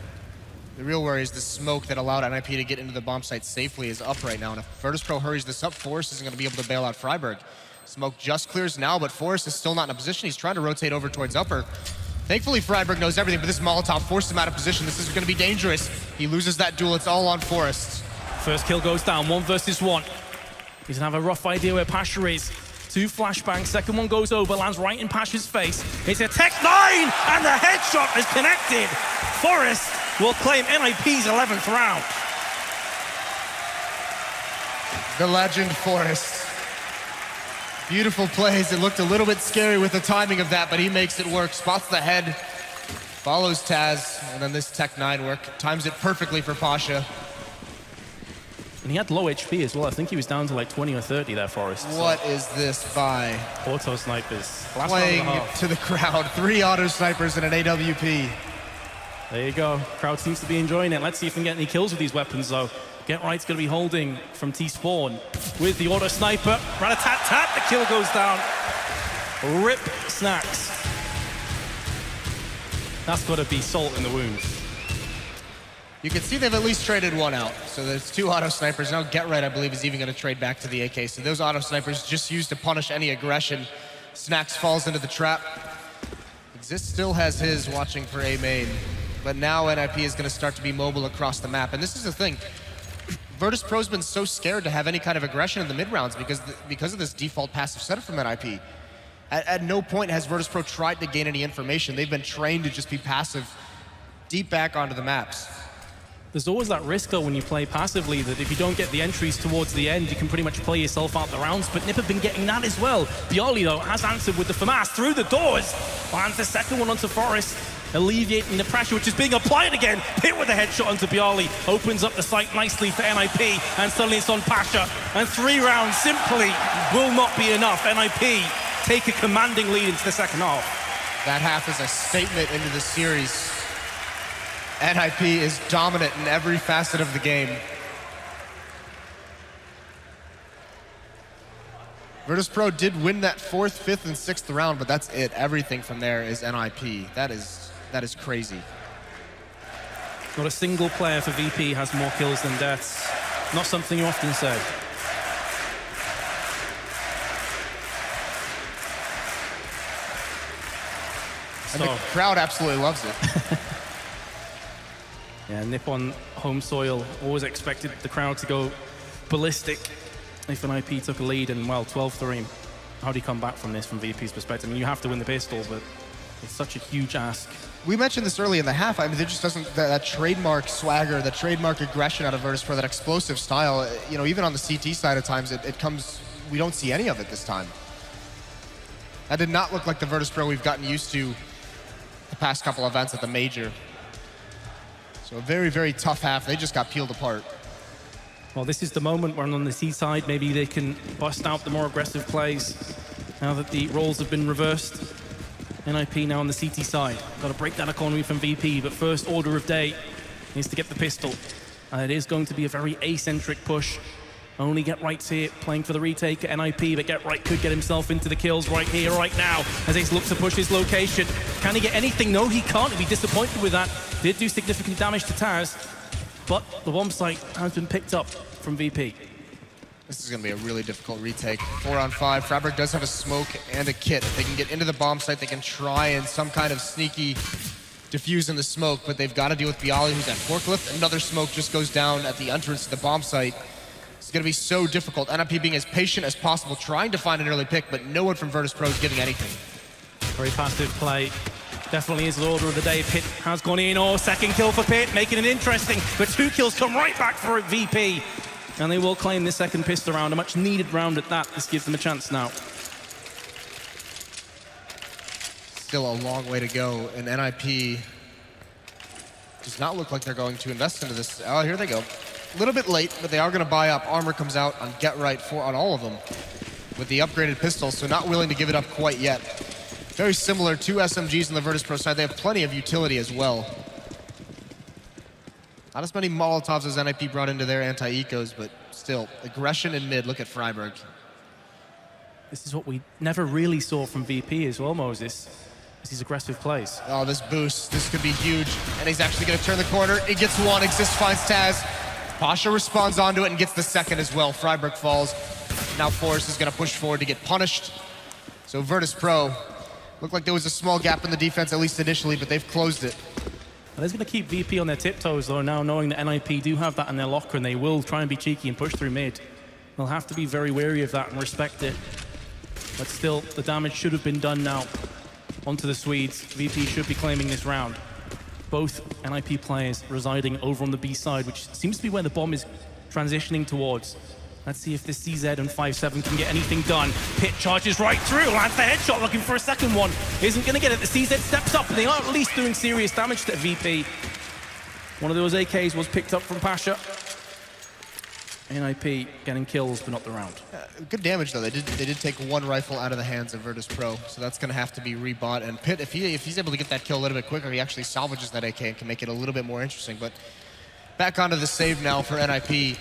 The real worry is the smoke that allowed NIP to get into the bomb site safely is up right now. And if Virtus.pro hurries this up, Forrest isn't going to be able to bail out Freiburg. Smoke just clears now, but Forrest is still not in a position. He's trying to rotate over towards upper. Thankfully, Freiburg knows everything, but this Molotov forced him out of position. This is going to be dangerous. He loses that duel. It's all on Forrest. First kill goes down, 1 versus 1. He's going to have a rough idea where Pasha is. 2 flashbangs, second one goes over, lands right in Pasha's face. It's a Tech 9, and the headshot is connected. Forrest will claim NIP's 11th round. The legend Forrest. Beautiful plays. It looked a little bit scary with the timing of that, but he makes it work. Spots the head, follows Taz, and then this Tech 9 work. Times it perfectly for Pasha. And he had low HP as well. I think he was down to like 20 or 30 there, Forrest. What is this by? Auto snipers. Playing to the crowd. 3 auto snipers and an AWP. There you go. Crowd seems to be enjoying it. Let's see if we can get any kills with these weapons, though. Get Right's going to be holding from T-Spawn with the auto sniper. Rat-a-tat-tat, the kill goes down. Rip Snacks. That's got to be salt in the wound. You can see they've at least traded one out. So there's 2 auto snipers. Now Get Right, I believe, is even going to trade back to the AK. So those auto snipers just used to punish any aggression. Snacks falls into the trap. Exist still has his watching for A main. But now NIP is going to start to be mobile across the map. And this is the thing. Virtus.pro's been so scared to have any kind of aggression in the mid-rounds because of this default passive setup from NIP. At no point has Virtus.pro tried to gain any information. They've been trained to just be passive deep back onto the maps. There's always that risk, though, when you play passively, that if you don't get the entries towards the end, you can pretty much play yourself out the rounds. But Nip have been getting that as well. Bialy, though, has answered with the FAMAS through the doors. Lands the second one onto Forrest, alleviating the pressure, which is being applied again. Hit with a headshot onto Bialy. Opens up the site nicely for NIP, and suddenly it's on Pasha. And 3 rounds simply will not be enough. NIP take a commanding lead into the second half. That half is a statement into the series. NIP is dominant in every facet of the game. Virtus.pro did win that 4th, 5th, and 6th round, but that's it. Everything from there is NIP. That is crazy. Not a single player for VP has more kills than deaths. Not something you often say. And the crowd absolutely loves it. Yeah, Nip on home soil. Always expected the crowd to go ballistic if an IP took a lead, and well, 12-3. How do you come back from this from VP's perspective? I mean, you have to win the pistol, but it's such a huge ask. We mentioned this early in the half. I mean, there just doesn't, that trademark swagger, the trademark aggression out of Virtus.pro, that explosive style, you know, even on the CT side at times, it comes, we don't see any of it this time. That did not look like the Virtus.pro we've gotten used to the past couple events at the major. So a very, very tough half. They just got peeled apart. Well, this is the moment where on the C side, maybe they can bust out the more aggressive plays now that the roles have been reversed. NIP now on the CT side. Got to break that economy from VP, but first order of day is to get the pistol. And it is going to be a very A-centric push. Only Get Right's here, playing for the retake at NIP, but Get Right could get himself into the kills right here, right now, as Ace looks to push his location. Can he get anything? No, he can't. He'll be disappointed with that. Did do significant damage to Taz, but the bomb site has been picked up from VP. This is going to be a really difficult retake. 4-on-5. Freiburg does have a smoke and a kit. If they can get into the bomb site, they can try and some kind of sneaky diffuse in the smoke, but they've got to deal with Bialy, who's at forklift. Another smoke just goes down at the entrance to the bomb site. It's going to be so difficult. NIP being as patient as possible, trying to find an early pick, but no one from Virtus.pro is getting anything. Very passive play. Definitely is the order of the day. Pit has gone in. Oh, second kill for Pit, making it interesting. But 2 kills come right back for VP. And they will claim this second pistol round, a much needed round at that. This gives them a chance now. Still a long way to go, and NIP does not look like they're going to invest into this. Oh, here they go. A little bit late, but they are going to buy up. Armor comes out on Get Right on all of them with the upgraded pistol, so not willing to give it up quite yet. Very similar to SMGs on the Virtus.pro side. They have plenty of utility as well. Not as many Molotovs as NIP brought into their anti-ecos, but still, aggression in mid. Look at Freiburg. This is what we never really saw from VP as well, Moses. These aggressive plays. Oh, this boost. This could be huge. And he's actually going to turn the corner. He gets one. Exist finds Taz. Pasha responds onto it and gets the second as well. Freiburg falls. Now Forrest is going to push forward to get punished. So Virtus.pro looked like there was a small gap in the defense, at least initially, but they've closed it. Well, that's going to keep VP on their tiptoes, though, now knowing that NIP do have that in their locker, and they will try and be cheeky and push through mid. They'll have to be very wary of that and respect it. But still, the damage should have been done now. Onto the Swedes. VP should be claiming this round. Both NIP players residing over on the B side, which seems to be where the bomb is transitioning towards. Let's see if this CZ and 5-7 can get anything done. Pit charges right through, lands the headshot, looking for a second one. Isn't gonna get it. The CZ steps up, and they are at least doing serious damage to VP. One of those AKs was picked up from Pasha. NIP getting kills, but not the round. Good damage though. They did take one rifle out of the hands of Virtus.pro, so that's going to have to be rebought. And Pit, if he's able to get that kill a little bit quicker, he actually salvages that AK and can make it a little bit more interesting. But back onto the save now for NIP.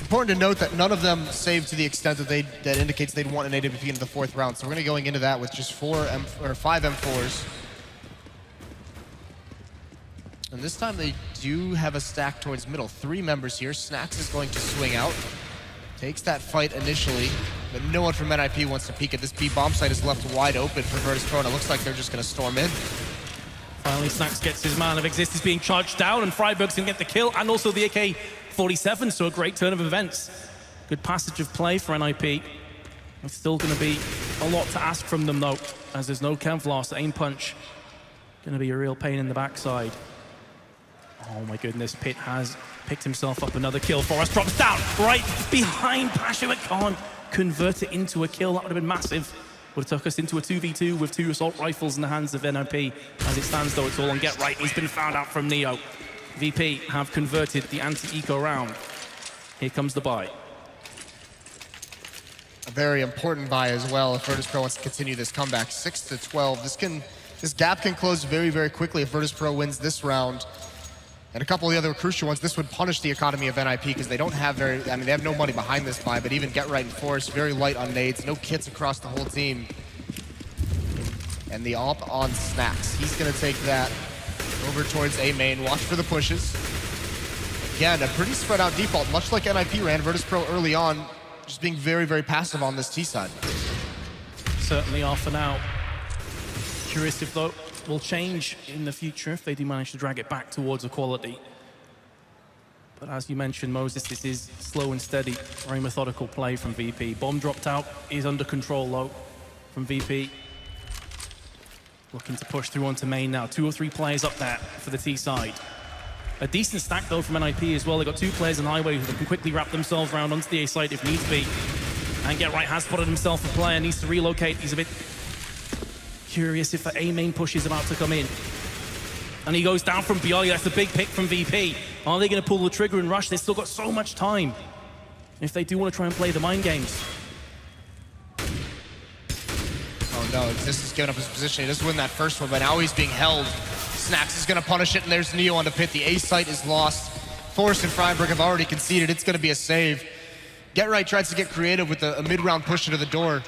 Important to note that none of them saved to the extent that indicates they'd want an AWP into the 4th round. So we're going to going into that with just 5 M4s. And this time they do have a stack towards middle. 3 members here. Snax is going to swing out. Takes that fight initially, but no one from NIP wants to peek at this B bomb site is left wide open for Virtus.pro, and it looks like they're just going to storm in. Finally, Snax gets his man of Exist. He's being charged down, and Freiburg's going to get the kill, and also the AK-47, so a great turn of events. Good passage of play for NIP. It's still going to be a lot to ask from them, though, as there's no Kevlar, aim punch. Going to be a real pain in the backside. Oh my goodness, Pit has picked himself up another kill. Forrest drops down right behind Pasha, but can't convert it into a kill. That would have been massive. Would have took us into a 2v2 with 2 assault rifles in the hands of NIP. As it stands though, it's all on Get Right. He's been found out from Neo. VP have converted the anti-eco round. Here comes the buy. A very important buy as well if Virtus.pro wants to continue this comeback. 6-12. This gap can close very, very quickly if Virtus.pro wins this round. And a couple of the other crucial ones, this would punish the economy of NIP because they don't have they have no money behind this buy, but even Get Right and Force, very light on nades, no kits across the whole team. And the AWP on Snax. He's gonna take that over towards A main, watch for the pushes. Again, a pretty spread out default, much like NIP ran Virtus.pro early on, just being very, very passive on this T side. Certainly are for now. Curious if though will change in the future if they do manage to drag it back towards equality. But as you mentioned, Moses, this is slow and steady, very methodical play from VP. Bomb dropped out, is under control though from VP. Looking to push through onto main now. 2 or 3 players up there for the T side. A decent stack though from NIP as well. They've got 2 players on highway who can quickly wrap themselves around onto the A side if needs be. And Get Right has spotted himself a player, needs to relocate. He's a bit curious if the A main push is about to come in. And he goes down from Bialy. That's a big pick from VP. Are they going to pull the trigger and rush? They've still got so much time if they do want to try and play the mind games. Oh no, Exist is giving up his position. He doesn't win that first one, but now he's being held. Snax is going to punish it, and there's Neo on the Pit. The A site is lost. Forrest and Freiburg have already conceded. It's going to be a save. Get Right tries to get creative with a mid-round push into the door. And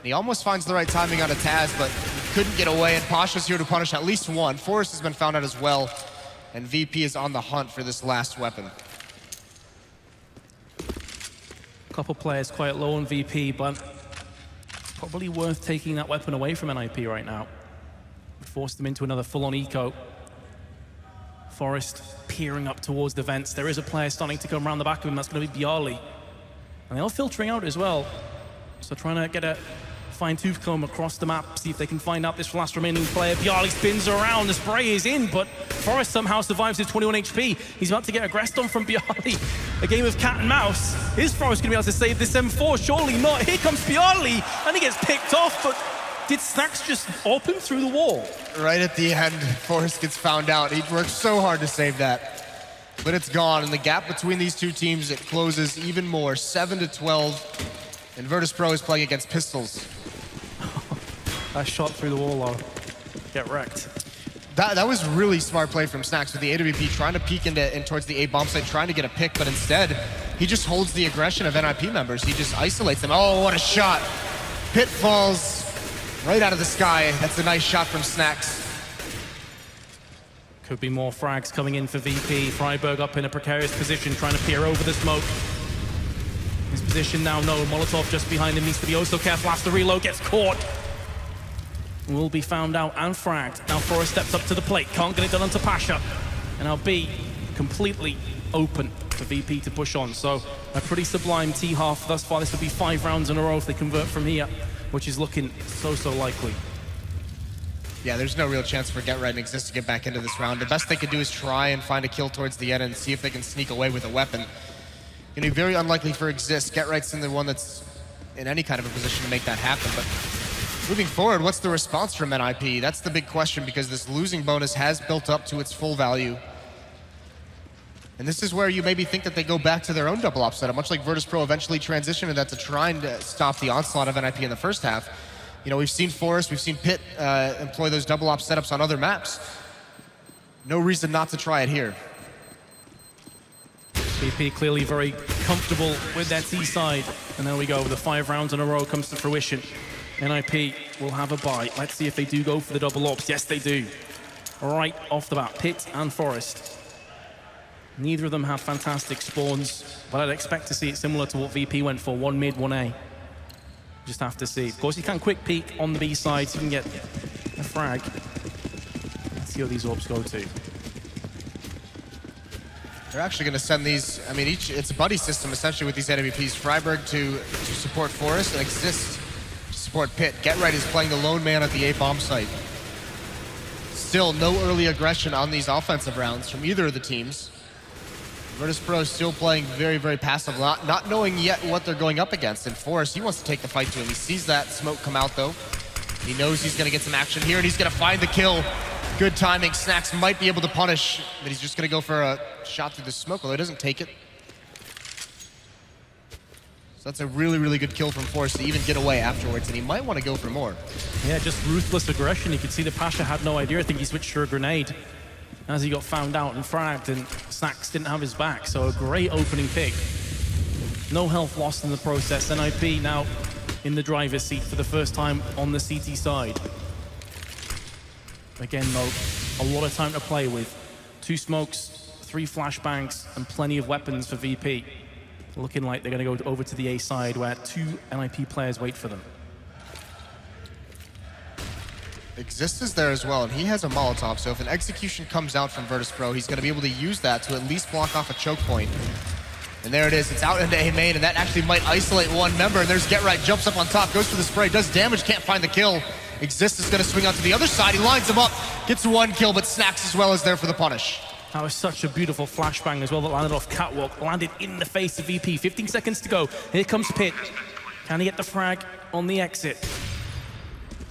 he almost finds the right timing on a Taz, but couldn't get away, and Pasha's here to punish at least one. Forrest has been found out as well, and VP is on the hunt for this last weapon. A couple players quite low on VP, but probably worth taking that weapon away from NIP right now. Force them into another full-on eco. Forrest peering up towards the vents. There is a player starting to come around the back of him. That's going to be Bialy. And they're filtering out as well. So trying to get a fine-tooth comb across the map, see if they can find out this last remaining player. Bialy spins around, the spray is in, but Forrest somehow survives his 21 HP. He's about to get aggressed on from Bialy. A game of cat and mouse. Is Forrest gonna be able to save this M4? Surely not. Here comes Bialy, and he gets picked off, but did Snax just open through the wall? Right at the end, Forrest gets found out. He worked so hard to save that, but it's gone, and the gap between these two teams, it closes even more, 7-12. And Virtus.pro is playing against pistols. That shot through the wall, though. Get wrecked. That was really smart play from Snax with the AWP trying to peek in towards the A bomb site, trying to get a pick, but instead, he just holds the aggression of NIP members. He just isolates them. Oh, what a shot. Pit falls right out of the sky. That's a nice shot from Snax. Could be more frags coming in for VP. Freiburg up in a precarious position, trying to peer over the smoke. His position now, no. Molotov just behind him, needs to be oh so careful. Has to reload, gets caught. Will be found out and fragged. Now Forrest steps up to the plate, can't get it done onto Pasha. And now B completely open for VP to push on. So a pretty sublime T-half thus far. This would be 5 rounds in a row if they convert from here, which is looking so likely. Yeah, there's no real chance for Get Right and Exist to get back into this round. The best they could do is try and find a kill towards the end and see if they can sneak away with a weapon. Gonna be very unlikely for Exist. Get Right's in the one that's in any kind of a position to make that happen. But moving forward, what's the response from NIP? That's the big question, because this losing bonus has built up to its full value. And this is where you maybe think that they go back to their own double op setup, much like Virtus.pro eventually transitioned into that to trying to stop the onslaught of NIP in the first half. You know, we've seen Forest, we've seen Pit employ those double op setups on other maps. No reason not to try it here. VP clearly very comfortable with their T side. And there we go, the 5 rounds in a row comes to fruition. NIP will have a bye. Let's see if they do go for the double ops. Yes, they do. Right off the bat, Pit and Forest. Neither of them have fantastic spawns, but I'd expect to see it similar to what VP went for, 1 mid, 1 A. Just have to see. Of course, you can quick peek on the B side so you can get a frag. Let's see how these orbs go to. They're actually going to send these, I mean, it's a buddy system essentially with these NWPs. Freiburg to support Forest and Exist to support Pit. Get Right is playing the lone man at the A bomb site. Still no early aggression on these offensive rounds from either of the teams. Virtus.pro still playing very, very passive, not knowing yet what they're going up against. And Forest, he wants to take the fight to him. He sees that smoke come out though. He knows he's going to get some action here, and he's going to find the kill. Good timing. Snacks might be able to punish, but he's just going to go for a shot through the smoke, although he doesn't take it. So that's a really, really good kill from Forest to even get away afterwards, and he might want to go for more. Yeah, just ruthless aggression. You could see that Pasha had no idea. I think he switched to a grenade as he got found out and fragged, and Snacks didn't have his back, so a great opening pick. No health lost in the process. NIP now in the driver's seat for the first time on the CT side. Again, though, a lot of time to play with. 2 smokes, 3 flashbangs, and plenty of weapons for VP. Looking like they're going to go over to the A side where 2 NIP players wait for them. Exist is there as well, and he has a Molotov, so if an execution comes out from Virtus.pro, he's going to be able to use that to at least block off a choke point. And there it is, it's out into A main, and that actually might isolate one member, and there's Get Right, jumps up on top, goes for the spray, does damage, can't find the kill. Exist is going to swing out to the other side, he lines him up, gets 1 kill, but Snacks as well is there for the punish. That was such a beautiful flashbang as well that landed off Catwalk, landed in the face of VP. 15 seconds to go, here comes Pit. Can he get the frag on the exit?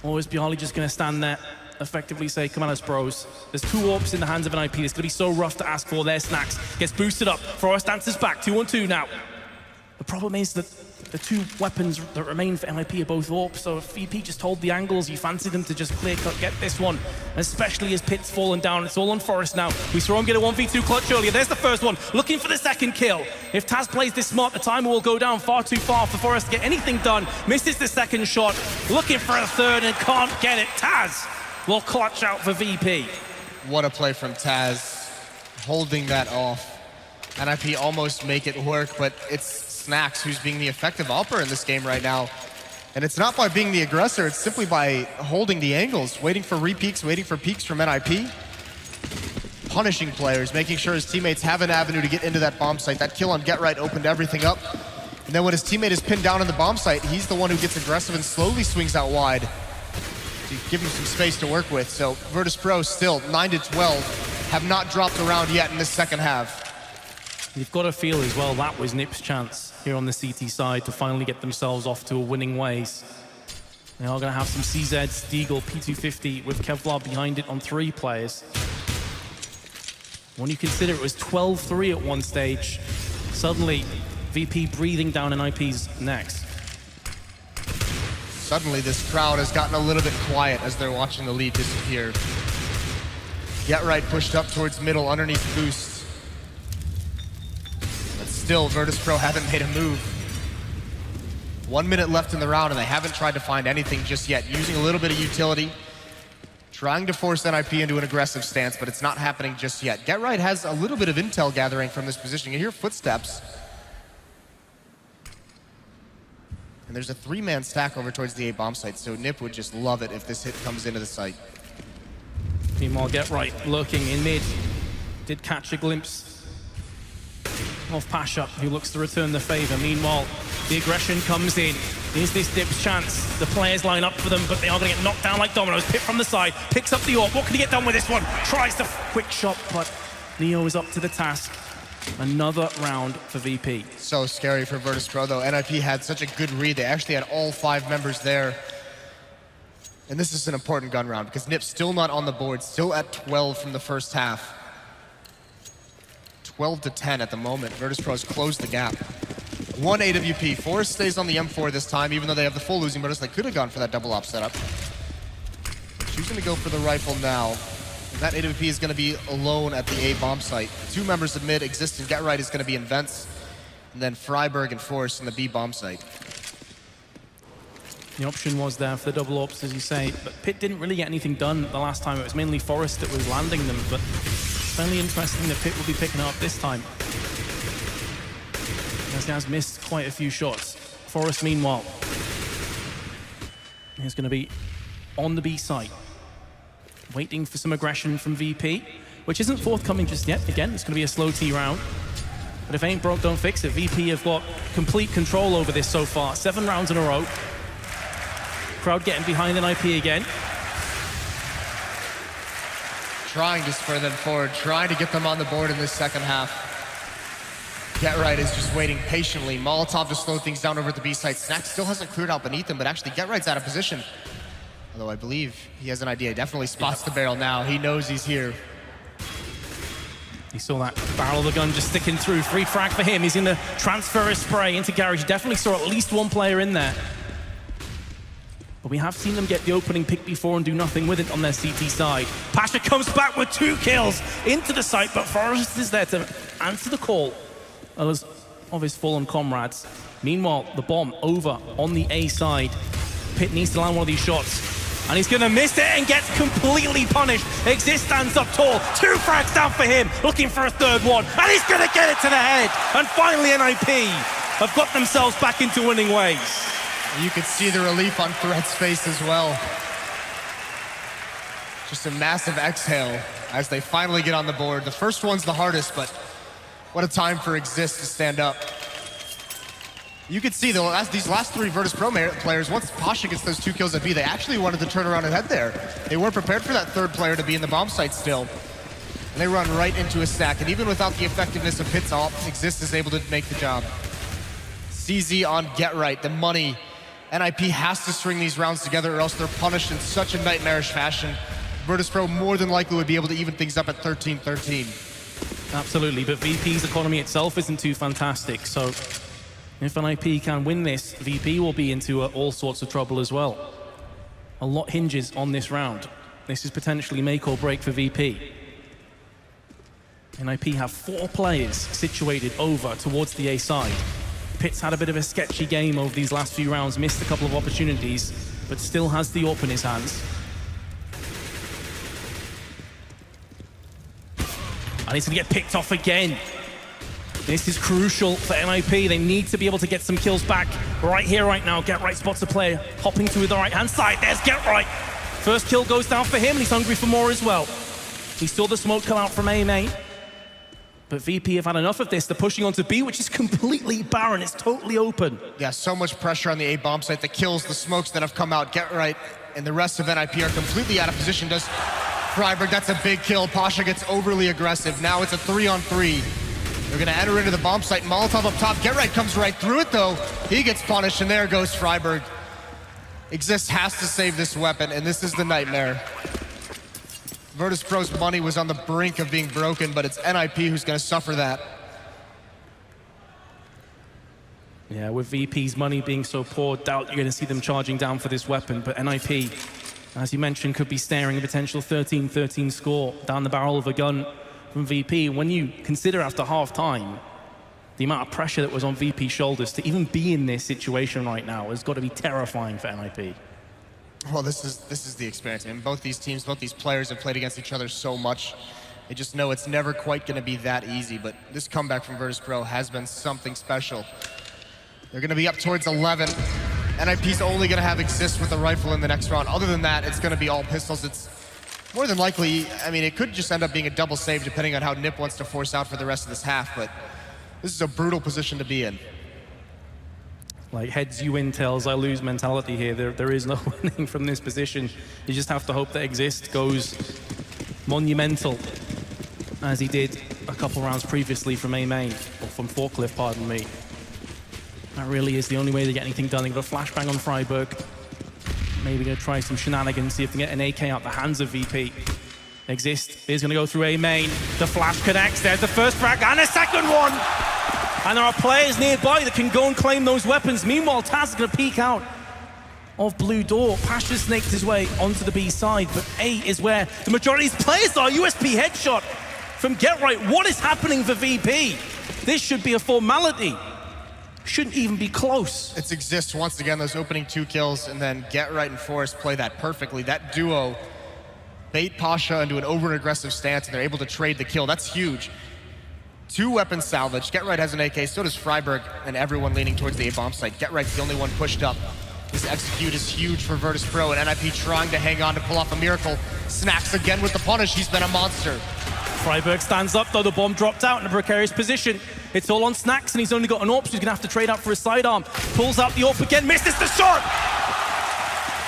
Or is Bialy just going to stand there, effectively say, come on us bros. There's 2 orbs in the hands of NIP. It's going to be so rough to ask for. Their Snacks gets boosted up. Forest answers back, 2-on-2 now. The problem is that the 2 weapons that remain for NIP are both orbs, so if VP just hold the angles, you fancy them to just clear cut, get this one. Especially as Pit's fallen down. It's all on Forest now. We saw him get a 1v2 clutch earlier. There's the first one, looking for the second kill. If Taz plays this smart, the timer will go down far too far for Forest to get anything done. Misses the second shot, looking for a third and can't get it. Taz will clutch out for VP. What a play from Taz, holding that off. NIP almost make it work, but it's Snacks who's being the effective AWPer in this game right now. And it's not by being the aggressor, it's simply by holding the angles, waiting for re-peeks, waiting for peeks from NIP. Punishing players, making sure his teammates have an avenue to get into that bomb site. That kill on Get Right opened everything up. And then when his teammate is pinned down in the bomb site, he's the one who gets aggressive and slowly swings out wide to give him some space to work with. So Virtus.pro still 9-12, have not dropped around yet in this second half. You've got to feel as well that was Nip's chance here on the CT side to finally get themselves off to a winning ways. They are going to have some CZ, Deagle, P250 with Kevlar behind it on 3 players. When you consider it was 12-3 at one stage, suddenly VP breathing down NIP's necks. Suddenly this crowd has gotten a little bit quiet as they're watching the lead disappear. Get Right pushed up towards middle underneath boost. Still, Virtus.pro haven't made a move. 1 minute left in the round, and they haven't tried to find anything just yet. Using a little bit of utility, trying to force NIP into an aggressive stance, but it's not happening just yet. Get Right has a little bit of intel gathering from this position. You hear footsteps. And there's a 3-man stack over towards the A bomb site, so Nip would just love it if this hit comes into the site. Meanwhile, Get Right lurking in mid. Did catch a glimpse of Pasha, who looks to return the favor. Meanwhile, the aggression comes in. Is this Dip's chance? The players line up for them, but they are going to get knocked down like dominoes. Pit from the side, picks up the AWP. What can he get done with this one? Tries the quick shot, but Neo is up to the task. Another round for VP. So scary for Virtus.pro, though. NIP had such a good read. They actually had all 5 members there. And this is an important gun round because Nip's still not on the board, still at 12 from the first half. 12 to 10 at the moment. Virtus.pro's closed the gap. 1 AWP. Forest stays on the M4 this time, even though they have the full losing bonus. They could have gone for that double op setup. Choosing to go for the rifle now. And that AWP is going to be alone at the A bomb site. 2 members of mid, Exist and Get Right is going to be in Vents. And then Freiburg and Forest in the B bomb site. The option was there for the double ops, as you say, but Pit didn't really get anything done the last time. It was mainly Forest that was landing them, but it's only interesting that Pit will be picking it up this time. As he has missed quite a few shots. Forest, meanwhile, is going to be on the B site, waiting for some aggression from VP, which isn't forthcoming just yet. Again, it's going to be a slow T round. But if ain't broke, don't fix it. VP have got complete control over this so far. 7 rounds in a row. Crowd getting behind NIP again. Trying to spur them forward, trying to get them on the board in this second half. Get Right is just waiting patiently. Molotov to slow things down over at the B site. Snack still hasn't cleared out beneath him, but actually Get Right's out of position. Although I believe he has an idea. He definitely spots the barrel now. He knows he's here. You saw that barrel of the gun just sticking through. Free frag for him. He's going to transfer his spray into Garage. You definitely saw at least 1 player in there. But we have seen them get the opening pick before and do nothing with it on their CT side. Pasha comes back with 2 kills into the site, but Forrest is there to answer the call of his fallen comrades. Meanwhile, the bomb over on the A side. Pit needs to land one of these shots, and he's gonna miss it and gets completely punished. Exist stands up tall, 2 frags down for him, looking for a 3rd one, and he's gonna get it to the head. And finally NIP have got themselves back into winning ways. You could see the relief on Threat's face as well. Just a massive exhale as they finally get on the board. The first one's the hardest, but what a time for Exist to stand up. You could see these last 3 Virtus.pro players, once Pasha gets those 2 kills at B, they actually wanted to turn around and head there. They weren't prepared for that 3rd player to be in the bomb site still. And they run right into a stack, and even without the effectiveness of Pit's ult, Exist is able to make the job. CZ on Get Right, the money. NIP has to string these rounds together or else they're punished in such a nightmarish fashion. Virtus.pro more than likely would be able to even things up at 13-13. Absolutely, but VP's economy itself isn't too fantastic, so if NIP can win this, VP will be into all sorts of trouble as well. A lot hinges on this round. This is potentially make or break for VP. NIP have 4 players situated over towards the A side. Pit's had a bit of a sketchy game over these last few rounds, missed a couple of opportunities, but still has the AWP in his hands. And he's gonna get picked off again. This is crucial for NIP. They need to be able to get some kills back right here, right now. Get Right spots a player, hopping to the right-hand side. There's Get Right. First kill goes down for him, and he's hungry for more as well. He saw the smoke come out from A main. But VP have had enough of this. They're pushing onto B, which is completely barren. It's totally open. Yeah, so much pressure on the A bomb site. The kills, the smokes that have come out. Get Right and the rest of NIP are completely out of position. Does Freiburg, that's a big kill. Pasha gets overly aggressive. Now it's a 3-on-3. They're gonna enter into the bomb site. Molotov up top. Get Right comes right through it though. He gets punished and there goes Freiburg. Exist has to save this weapon and this is the nightmare. Virtus.pro's money was on the brink of being broken, but it's NIP who's gonna suffer that. Yeah, with VP's money being so poor, doubt you're gonna see them charging down for this weapon, but NIP, as you mentioned, could be staring a potential 13-13 score down the barrel of a gun from VP. When you consider after half-time, the amount of pressure that was on VP's shoulders to even be in this situation right now has got to be terrifying for NIP. Well, this is the experience. And both these teams, both these players have played against each other so much. They just know it's never quite going to be that easy. But this comeback from Virtus.pro has been something special. They're going to be up towards 11. NIP's only going to have Exist with a rifle in the next round. Other than that, it's going to be all pistols. It's more than likely, I mean, it could just end up being a double save depending on how Nip wants to force out for the rest of this half. But this is a brutal position to be in. Like heads you win, tails I lose mentality here. There is no winning from this position. You just have to hope that Exist goes monumental as he did a couple rounds previously from A main, or from Forklift, pardon me. That really is the only way to get anything done. They got a flashbang on Freiburg. Maybe gonna try some shenanigans, see if they can get an AK out the hands of VP. Exist is gonna go through A main. The flash connects, there's the first frag and a second one! And there are players nearby that can go and claim those weapons. Meanwhile, Taz is gonna peek out of blue door. Pasha snaked his way onto the B side, but A is where the majority of these players are. USP headshot from Get Right. What is happening for VP? This should be a formality. Shouldn't even be close. It's Exist once again, those opening 2 kills, and then Get Right and Forrest play that perfectly. That duo bait Pasha into an over-aggressive stance, and they're able to trade the kill. That's huge. 2 weapons salvaged. Get Right has an AK, so does Freiburg, and everyone leaning towards the A-bomb site. Get Right's the only one pushed up. This execute is huge for Virtus.pro, and NIP trying to hang on to pull off a miracle. Snacks again with the punish. He's been a monster. Freiburg stands up, though. The bomb dropped out in a precarious position. It's all on Snacks, and he's only got an AWP, so he's gonna have to trade out for his sidearm. Pulls out the AWP again, misses the shot!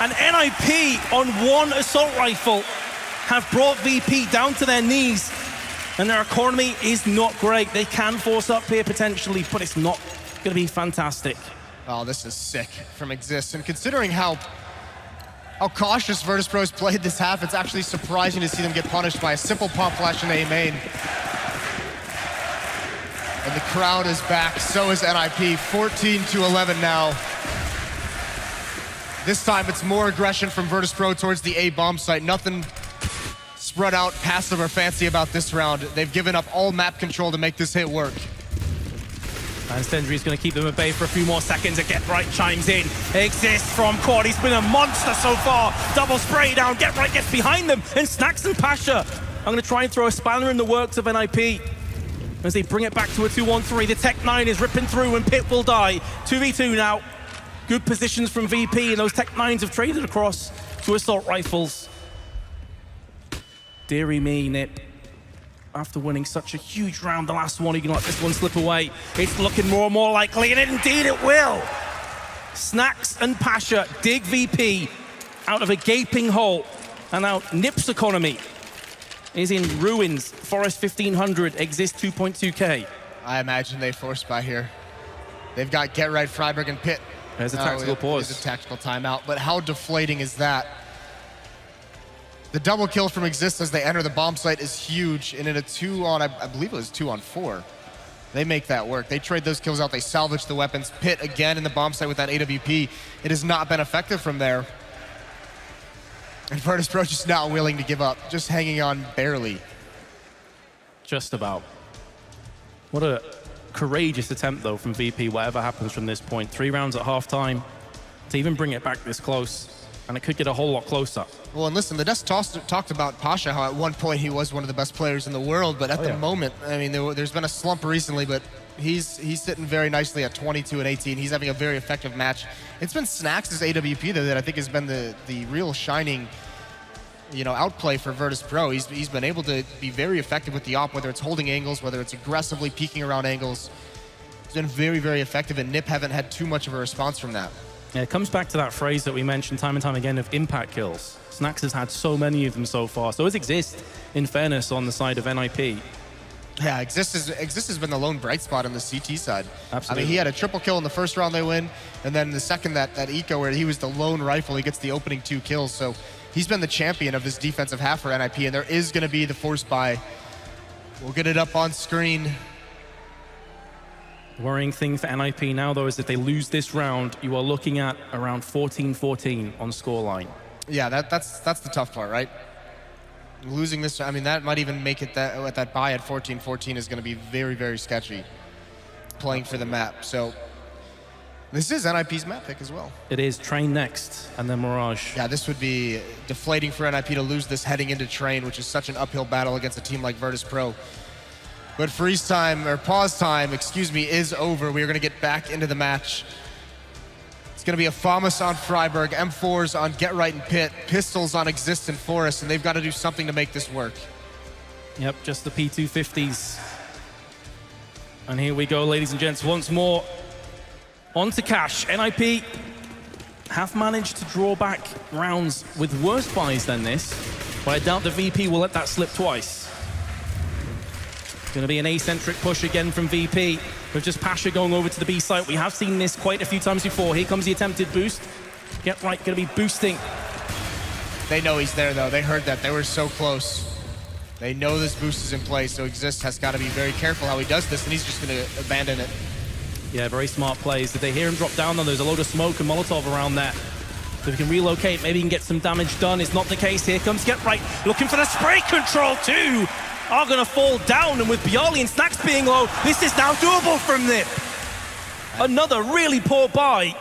And NIP on 1 assault rifle have brought VP down to their knees, and their economy is not great. They can force up here potentially, but it's not gonna be fantastic. Oh, this is sick from Exist. And considering how cautious Virtus.pro's played this half, it's actually surprising to see them get punished by a simple pump flash in A main. And the crowd is back, so is NIP. 14-11 now. This time it's more aggression from Virtus.pro towards the A bomb site. Nothing spread out, passive, or fancy about this round. They've given up all map control to make this hit work. And Sendry's going to keep them at bay for a few more seconds. Get Right chimes in. Exist from Quad. He's been a monster so far. Double spray down. Get Right gets behind them. And Snacks and Pasha are going to try and throw a spanner in the works of NIP as they bring it back to a 2-on-3. The Tech 9 is ripping through and Pit will die. 2v2 now. Good positions from VP, and those Tech 9s have traded across to assault rifles. Deary me, Nip. After winning such a huge round, the last one, you can let this one slip away. It's looking more and more likely, and indeed it will. Snacks and Pasha dig VP out of a gaping hole, and now Nip's economy is in ruins. Forest 1500, Exist 2.2K. I imagine they force by here. They've got Get Right, Freiburg, and Pit. There's a tactical pause. There's a tactical timeout, but how deflating is that? The double kill from Exist as they enter the bomb site is huge, and in a 2-on, I believe it was 2-on-4, they make that work. They trade those kills out, they salvage the weapons. Pit again in the bomb site with that AWP. It has not been effective from there. And Virtus.pro just not willing to give up, just hanging on barely. Just about. What a courageous attempt, though, from VP, whatever happens from this point. 3 rounds at halftime to even bring it back this close. And it could get a whole lot closer. Well, and listen, the desk talked about Pasha, how at one point he was one of the best players in the world, but at the moment, I mean, there's been a slump recently, but he's sitting very nicely at 22-18. He's having a very effective match. It's been Snacks' AWP, though, that I think has been the real shining, outplay for Virtus.pro. He's been able to be very effective with the op, whether it's holding angles, whether it's aggressively peeking around angles. He's been very, very effective, and Nip haven't had too much of a response from that. Yeah, it comes back to that phrase that we mentioned time and time again of impact kills. Snacks has had so many of them so far. So does Exist, in fairness, on the side of NIP. Yeah, Exist has been the lone bright spot on the CT side. Absolutely. I mean, he had a triple kill in the first round they win, and then the second, that eco where he was the lone rifle, he gets the opening 2 kills. So he's been the champion of this defensive half for NIP, and there is going to be the force buy. We'll get it up on screen. Worrying thing for NIP now, though, is if they lose this round, you are looking at around 14-14 on scoreline. Yeah, that's the tough part, right? Losing this, I mean, that might even make it that buy at 14-14 is going to be very, very sketchy playing for the map. So this is NIP's map pick as well. It is Train next, and then Mirage. Yeah, this would be deflating for NIP to lose this heading into Train, which is such an uphill battle against a team like Virtus.pro. But freeze time, or pause time, excuse me, is over. We are going to get back into the match. It's going to be a FAMAS on Freiburg, M4s on Get Right and Pit, pistols on Exist and Forest, and they've got to do something to make this work. Yep, just the P250s. And here we go, ladies and gents, once more. On to Cash. NIP have managed to draw back rounds with worse buys than this, but I doubt the VP will let that slip twice. Going to be an eccentric push again from VP, with just Pasha going over to the B site. We have seen this quite a few times before. Here comes the attempted boost. Get right, going to be boosting. They know he's there, though. They heard that. They were so close. They know this boost is in place, so Exist has got to be very careful how he does this, and he's just going to abandon it. Yeah, very smart plays. Did they hear him drop down, though? There's a load of smoke and Molotov around there. So if he can relocate, maybe he can get some damage done. It's not the case. Here comes Get Right, looking for the spray control, too. Are going to fall down, and with Bialy and Snacks being low, this is now doable from Nip. Another really poor buy.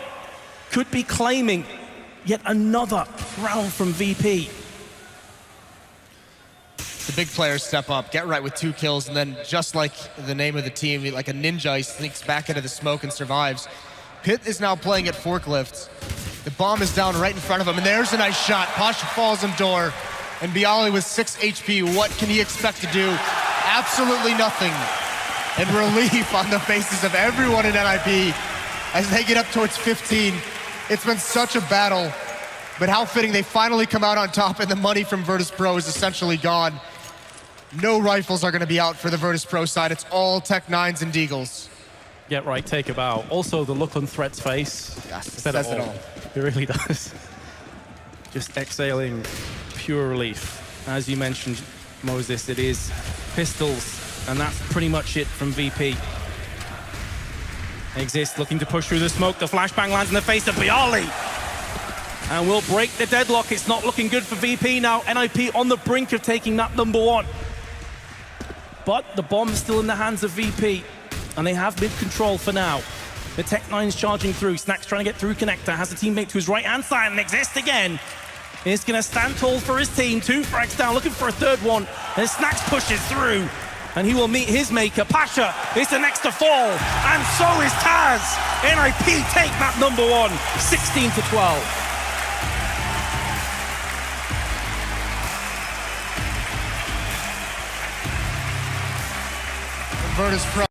Could be claiming yet another round from VP. The big players step up, Get Right with 2 kills, and then just like the name of the team, like a ninja, he sneaks back into the smoke and survives. Pit is now playing at forklifts. The bomb is down right in front of him, and there's a nice shot. Pasha falls in door, and Bialy with 6 HP, what can he expect to do? Absolutely nothing. And relief on the faces of everyone in NIP as they get up towards 15. It's been such a battle, but how fitting they finally come out on top, and the money from Virtus.pro is essentially gone. No rifles are going to be out for the Virtus.pro side. It's all Tech 9s and Deagles. Get Right, take a bow. Also, the look on Threat's face. Yes, says it all. It really does. Just exhaling pure relief. As you mentioned, Moses, it is pistols, and that's pretty much it from VP. Exist looking to push through the smoke. The flashbang lands in the face of Bialy. And will break the deadlock. It's not looking good for VP now. NIP on the brink of taking that #1. But the bomb is still in the hands of VP, and they have mid-control for now. The Tech 9's charging through. Snacks trying to get through connector. Has a teammate to his right-hand side, and Exist again. He's going to stand tall for his team. 2 frags down, looking for a 3rd one. And Snacks pushes through, and he will meet his maker. Pasha is the next to fall, and so is Taz. NIP take that #1, 16-12. Virtus.pro